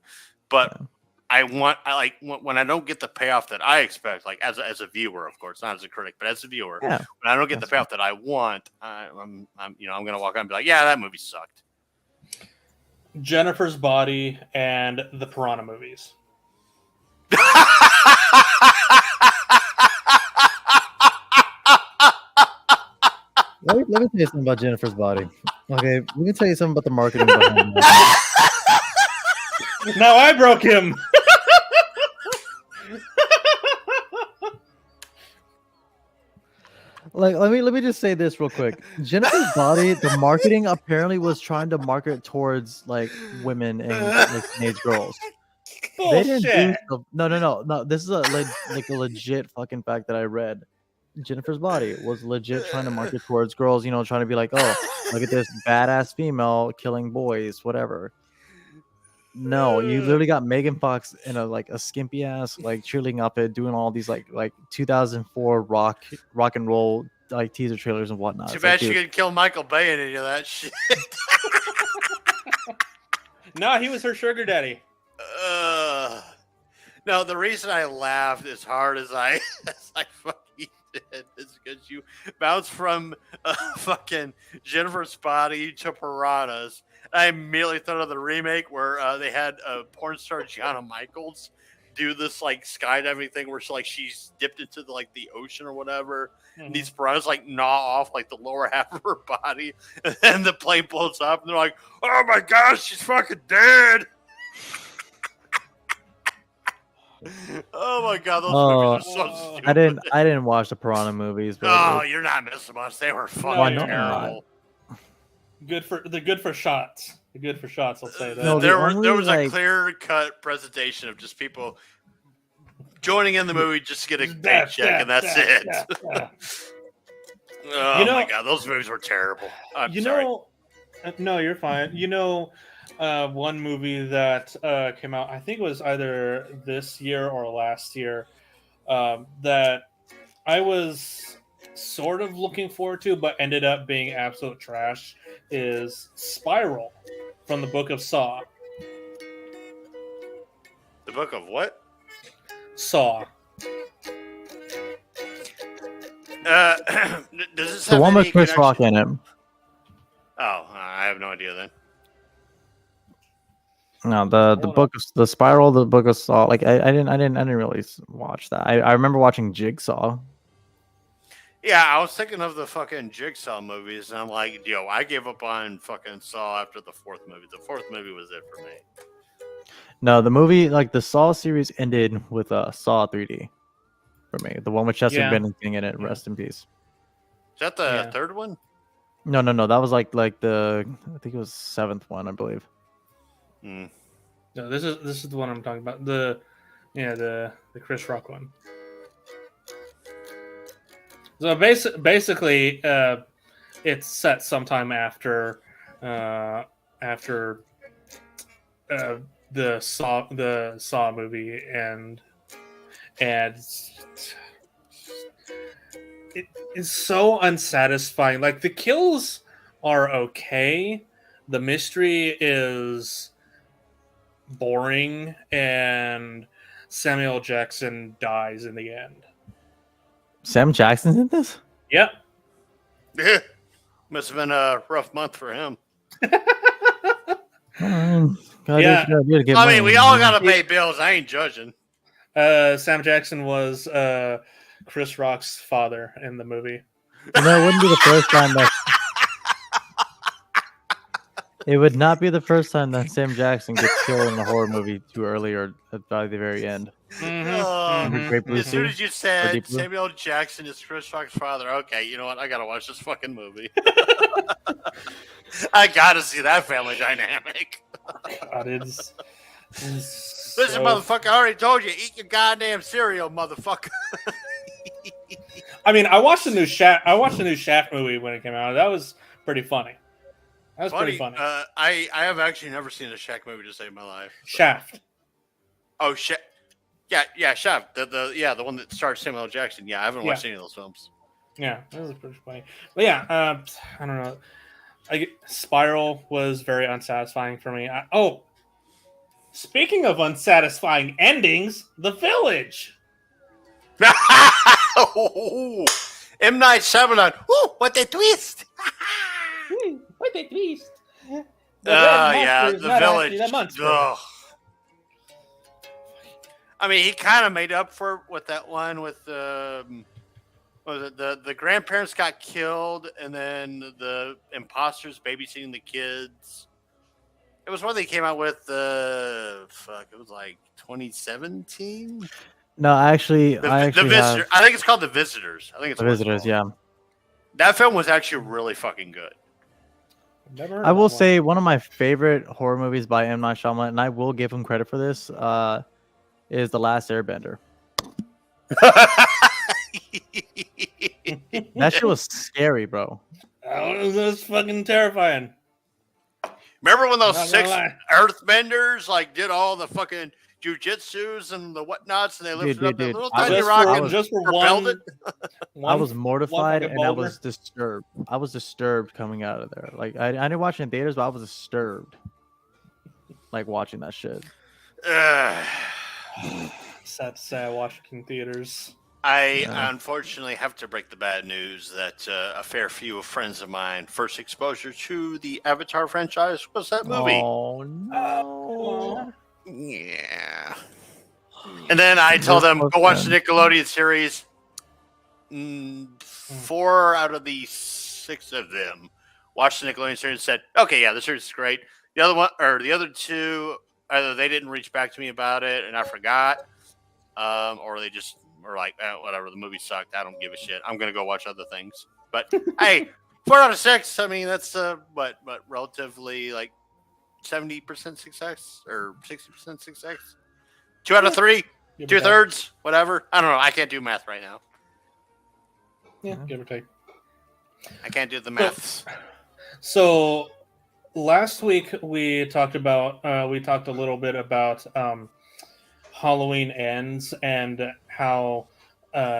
but. Yeah. I like when I don't get the payoff that I expect, like as a viewer, of course, not as a critic, but as a viewer, when I don't get the payoff that I want, I'm gonna walk out and be like, yeah, that movie sucked. Jennifer's Body and the Piranha movies. Let me tell you something about Jennifer's Body. Okay, let me tell you something about the marketing behind that. Now I broke him. Like, let me just say this real quick. Jennifer's Body, the marketing apparently was trying to market towards like women and like teenage girls. Bullshit. They didn't do no. This is a legit fucking fact that I read. Jennifer's Body was legit trying to market towards girls, trying to be like, oh, look at this badass female killing boys, whatever. No, you literally got Megan Fox in a skimpy ass like cheerleading outfit doing all these like 2004 rock and roll like teaser trailers and whatnot. Too bad she could kill Michael Bay in any of that shit. No, he was her sugar daddy. No, the reason I laughed as hard as I fucking did is because you bounced from fucking Jennifer's Body to Piranhas. I immediately thought of the remake where they had porn star Gianna Michaels do this like skydiving thing where she's dipped into the ocean or whatever. Mm-hmm. And these piranhas like gnaw off like the lower half of her body, and then the plane blows up, and they're like, "Oh my gosh, she's fucking dead!" Oh my god, those movies are so stupid. I didn't watch the Piranha movies. But you're not missing much. They were fucking terrible. They're good for shots. They're good for shots. I'll say that. No, there was a clear cut presentation of just people joining in the movie just to get a paycheck, and that's it. Oh my god, those movies were terrible. I'm sorry. No, you're fine. One movie that came out, I think it was either this year or last year, that I was sort of looking forward to, but ended up being absolute trash, is Spiral from the Book of Saw. The Book of what? Saw. Does this the have one any with Chris Rock in it? Oh, I have no idea then. No, the book of the Spiral, the Book of Saw. Like I didn't really watch that. I remember watching Jigsaw. Yeah, I was thinking of the fucking Jigsaw movies, and I'm like, I gave up on fucking Saw after the fourth movie. The fourth movie was it for me. No, the movie, like the Saw series, ended with Saw 3D for me. The one with Chester Bennington in it. Rest in peace. Is that the third one? No. That was like the I think it was seventh one, I believe. No, this is the one I'm talking about. The Chris Rock one. So basically, it's set sometime after after the Saw movie, and it is so unsatisfying. Like the kills are okay, the mystery is boring, and Samuel Jackson dies in the end. Sam Jackson's in this? Yep. Must have been a rough month for him. Yeah. I mean, we all gotta pay bills. I ain't judging. Sam Jackson was Chris Rock's father in the movie. You know, it wouldn't be the first time that. It would not be the first time that Sam Jackson gets killed in a horror movie too early or by the very end. As soon as you said Samuel Jackson is Chris Rock's father, okay, you know what? I gotta watch this fucking movie. I gotta see that family dynamic. God, it's Listen, motherfucker, I already told you, eat your goddamn cereal, motherfucker. I mean, I watched the new Shaft movie when it came out. That was pretty funny. That was pretty funny. I have actually never seen a Shaq movie to save my life. So. Shaft. Oh shit. Yeah, Shaft. The one that stars Samuel L. Jackson. Yeah, I haven't watched any of those films. Yeah, that was pretty funny. But yeah, I don't know. Spiral was very unsatisfying for me. Speaking of unsatisfying endings, The Village. M. Night Shyamalan. Ooh, what a twist! What a twist! The Village. I mean, he kind of made up for it with that one with the grandparents got killed, and then the imposters babysitting the kids. It was one they came out with. It was like 2017. No, actually, the Visitor. I think it's called The Visitors. I think it's The Visitors. Yeah, that film was actually really fucking good. I will say one of my favorite horror movies by M. Night Shyamalan, and I will give him credit for this, is The Last Airbender. That shit was scary, bro. That was fucking terrifying. Remember when those 6 Earthbenders like did all the fucking jujitsus and the whatnots, and they lifted up that little tiny rock and just for propelled it? I was mortified and I was disturbed. I was disturbed coming out of there. Like I didn't watch it in theaters, but I was disturbed. Like watching that shit. Sad to say, I watched it in theaters. I unfortunately have to break the bad news that a fair few of friends of mine first exposure to the Avatar franchise was that movie. Oh no. Yeah. And then I told them, go watch the Nickelodeon series. 4 out of the 6 of them watched the Nickelodeon series and said, okay, yeah, the series is great. The other 2, either they didn't reach back to me about it and I forgot, or they just were like, whatever, the movie sucked. I don't give a shit. I'm going to go watch other things. But hey, 4 out of 6, I mean, that's but relatively like 70% success or 60% success. 2 out of 3, 2/3, whatever. I don't know. I can't do math right now. Yeah, give or take. I can't do the maths. So last week we talked a little bit about Halloween Ends and how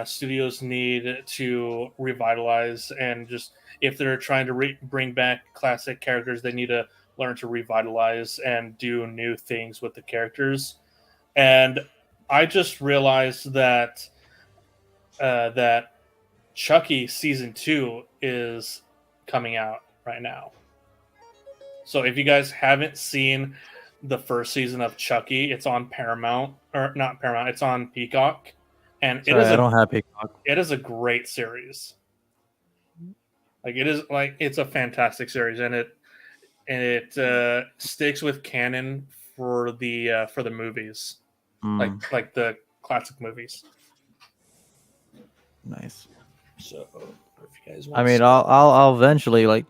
studios need to revitalize, and just if they're trying to bring back classic characters, they need to learn to revitalize and do new things with the characters. And I just realized that that Chucky season 2 is coming out right now. So if you guys haven't seen the first season of Chucky, it's on Paramount, or not Paramount, it's on Peacock, and I don't have Peacock. It is a great series. It's a fantastic series, and it sticks with canon for the movies, like the classic movies. Nice. So if you guys want, I mean, I'll eventually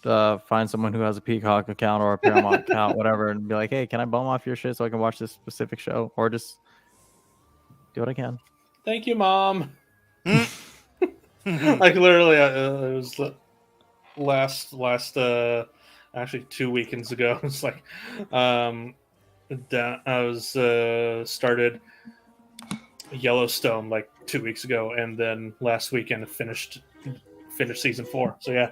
find someone who has a Peacock account or a Paramount account, whatever, and be like, hey, can I bum off your shit so I can watch this specific show, or just do what I can. Thank you, Mom. Like literally, it was. actually 2 weekends ago. It's like I was started Yellowstone like 2 weeks ago, and then last weekend finished season 4. So yeah.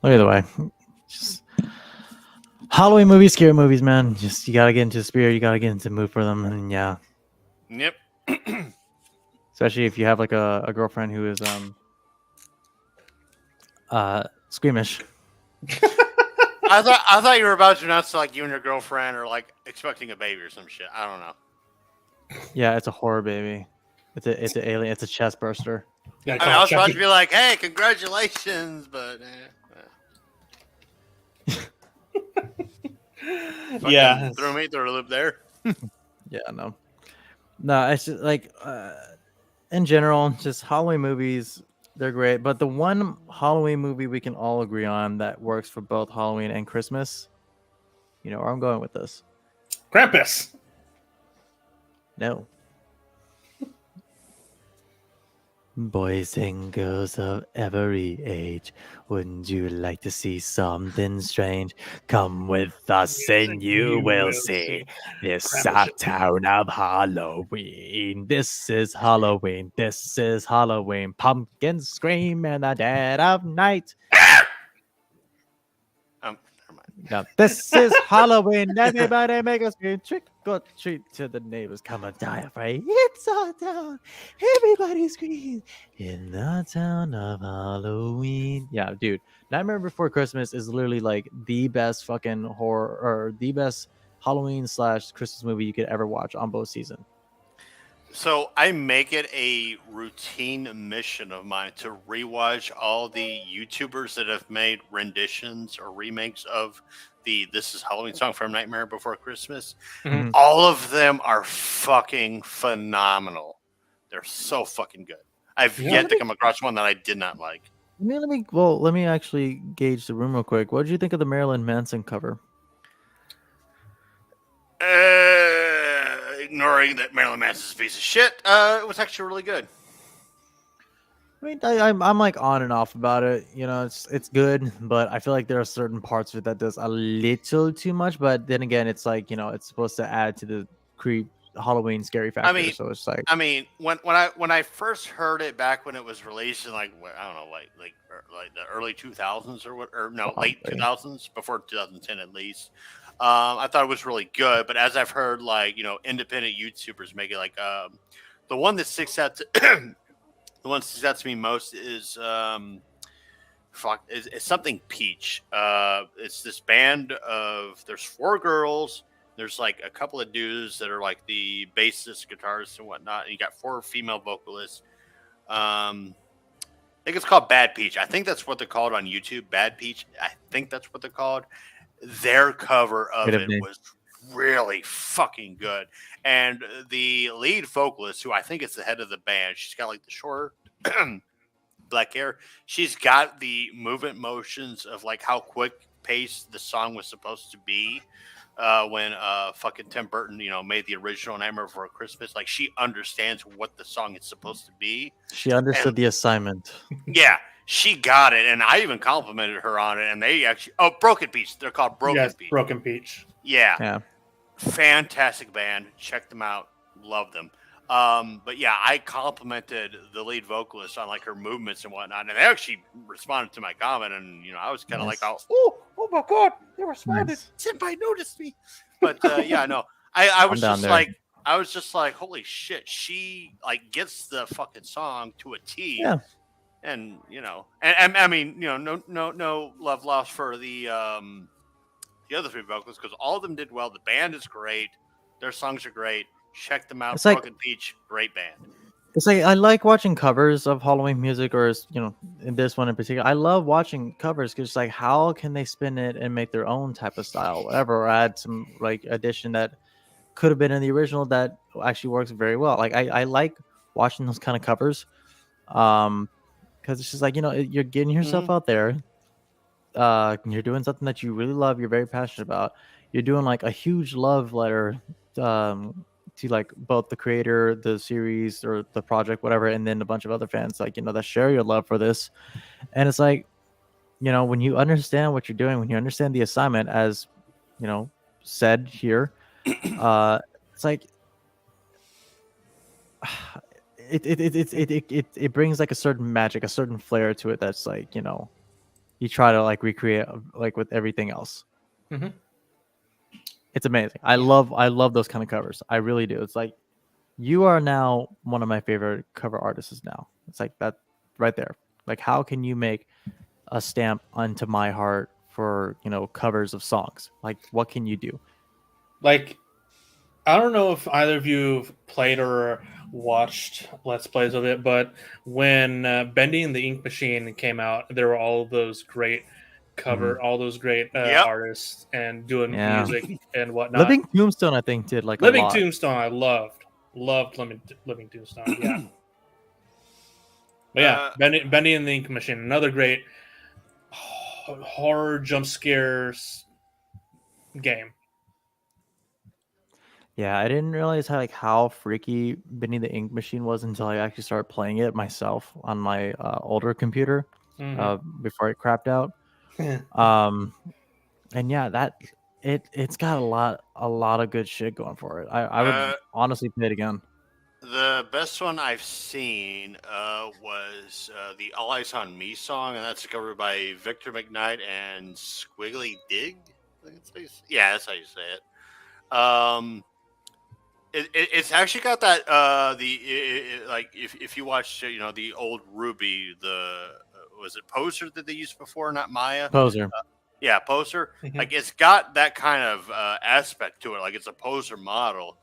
Either way, just Halloween movies, scary movies, man. Just you gotta get into the spirit, you gotta get into the mood for them, and yeah. Yep. Especially if you have like a girlfriend who is squeamish. I thought you were about to announce like you and your girlfriend are like expecting a baby or some shit. I don't know. Yeah, it's a horror baby. It's an alien. It's a chest burster. Yeah, I was about to be like, "Hey, congratulations!" But yeah, threw me through a loop there. Yeah, no, it's just like in general, just Halloween movies. They're great, but the one Halloween movie we can all agree on that works for both Halloween and Christmas. You know where I'm going with this? Krampus. No. Boys and girls of every age, wouldn't you like to see something strange? Come with us and you will see. This is our town of Halloween. This is Halloween. This is Halloween. Pumpkins scream in the dead of night. Never mind. Now, this is Halloween. Everybody make us scream. Trick or treat to the neighbors. Come and die afraid. It's our town. Everybody screams in the town of Halloween. Yeah, dude. Nightmare Before Christmas is literally like the best fucking horror or the best Halloween / Christmas movie you could ever watch on both seasons. So I make it a routine mission of mine to rewatch all the YouTubers that have made renditions or remakes of the "This Is Halloween" song from Nightmare Before Christmas. Mhm. All of them are fucking phenomenal. They're so fucking good. I've yet to come across one that I did not like. Let me actually gauge the room real quick. What did you think of the Marilyn Manson cover? Ignoring that Marilyn Manson's a piece of shit, it was actually really good. I mean, I'm like on and off about it. You know, it's good, but I feel like there are certain parts of it that does a little too much. But then again, it's like, you know, it's supposed to add to the creep Halloween scary factor. So it's like, I mean, when I first heard it back when it was released in like I don't know, like the early 2000s or what, or no, late 2000s, before 2010 at least. I thought it was really good, but as I've heard, like, you know, independent YouTubers make it, like, the one that sticks out to the one that sticks out to me most is it's something Peach. It's this band of there's 4 girls. There's like a couple of dudes that are like the bassist, guitarists, and whatnot. And you got 4 female vocalists. I think it's called Bad Peach. I think that's what they're called on YouTube. Bad Peach. I think that's what they're called. Their cover of it was really fucking good. And the lead vocalist, who I think is the head of the band, she's got like the short black hair. She's got the movement motions of like how quick paced the song was supposed to be when fucking Tim Burton, you know, made the original Nightmare Before Christmas. Like, she understands what the song is supposed to be. She understood the assignment. Yeah. She got it, and I even complimented her on it. And they actually, Broken Peach. They're called Broken Peach. Broken Peach. Yeah, fantastic band. Check them out. Love them. But yeah, I complimented the lead vocalist on like her movements and whatnot, and they actually responded to my comment. And you know, I was kind of like, oh my god, they responded. Nice. Senpai noticed me. But yeah, no, I was just like, holy shit, she like gets the fucking song to a T. Yeah. And you know, and I mean, you know, no love lost for the other 3 vocalists, because all of them did well. The band is great. Their songs are great. Check them out. It's like, Broken Peach, great band. It's like I like watching covers of Halloween music, or you know, in this one in particular, I love watching covers because it's like, how can they spin it and make their own type of style, whatever, or add some like addition that could have been in the original that actually works very well. Like I like watching those kind of covers. Because it's just like, you know, you're getting yourself out there. You're doing something that you really love. You're very passionate about. You're doing like a huge love letter to to like both the creator, the series, or the project, whatever, and then a bunch of other fans, like, that share your love for this. And it's like, when you understand what you're doing, when you understand the assignment, as said here, it's like it brings like a certain magic, a certain flair to it that's like, you try to like recreate like with everything else. Mhm. It's amazing. I love those kind of covers. I really do. It's like, you are now one of my favorite cover artists now. It's like that right there. Like, how can you make a stamp onto my heart for, covers of songs? Like, what can you do? Like, I don't know if either of you have played or watched Let's Plays of it, but when Bending the Ink Machine came out, there were all those great all those great artists and doing music and whatnot. Living Tombstone, I think, did like Living a lot. Tombstone, I loved Living Tombstone. Yeah, but yeah, Bendy and the Ink Machine, another great horror jump scares game. Yeah, I didn't realize how freaky Benny the Ink Machine was until I actually started playing it myself on my older computer before it crapped out. And yeah, it's got a lot of good shit going for it. I would honestly play it again. The best one I've seen was the All Eyes on Me song, and that's covered by Victor McKnight and Squiggly Dig. Yeah, that's how you say it. It's actually got that like if you watch the old Ruby, the was it Poser that they used before, not Maya? Poser. Yeah, Poser. Like, it's got that kind of aspect to it. Like, it's a Poser model,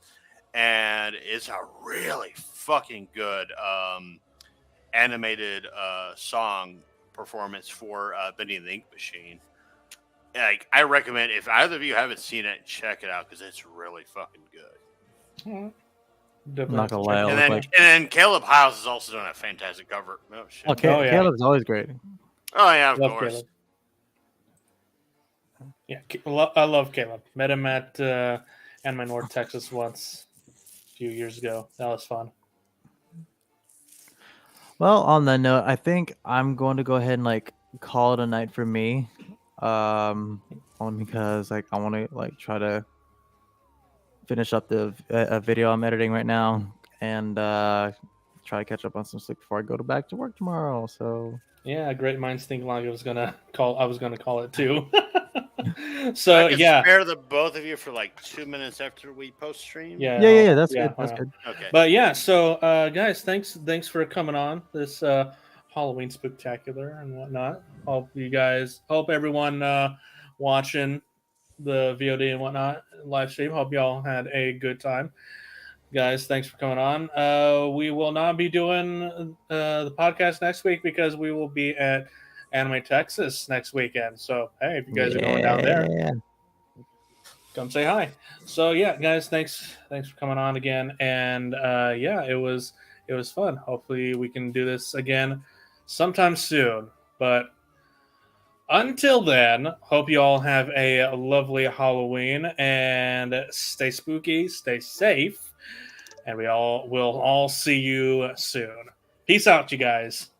and it's a really fucking good animated song performance for Bendy and the Ink Machine. Like, I recommend, if either of you haven't seen it, check it out because it's really fucking good. I'm not gonna lie. And then Caleb House is also doing a fantastic cover. Oh shit! Okay, Caleb's always great. Oh yeah, of Love course. Caleb. Yeah, I love Caleb. Met him at Anime North, Texas once a few years ago. That was fun. Well, on that note, I think I'm going to go ahead and like call it a night for me. Only because like I want to like try to finish up the video I'm editing right now and try to catch up on some sleep before I go back to work tomorrow. So yeah, great minds think alike. I was gonna call it too. So I can spare the both of you for like 2 minutes after we post stream. Yeah. That's good. That's good. Okay. But yeah, so guys, thanks for coming on this Halloween spectacular and whatnot. Hope everyone watching the VOD and whatnot live stream. Hope y'all had a good time. Guys, thanks for coming on. We will not be doing the podcast next week because we will be at Anime Texas next weekend. So hey, if you guys are going down there, come say hi. So yeah, guys, thanks for coming on again. And yeah, it was fun. Hopefully we can do this again sometime soon. But until then, hope you all have a lovely Halloween and stay spooky, stay safe, and we'll all see you soon. Peace out, you guys.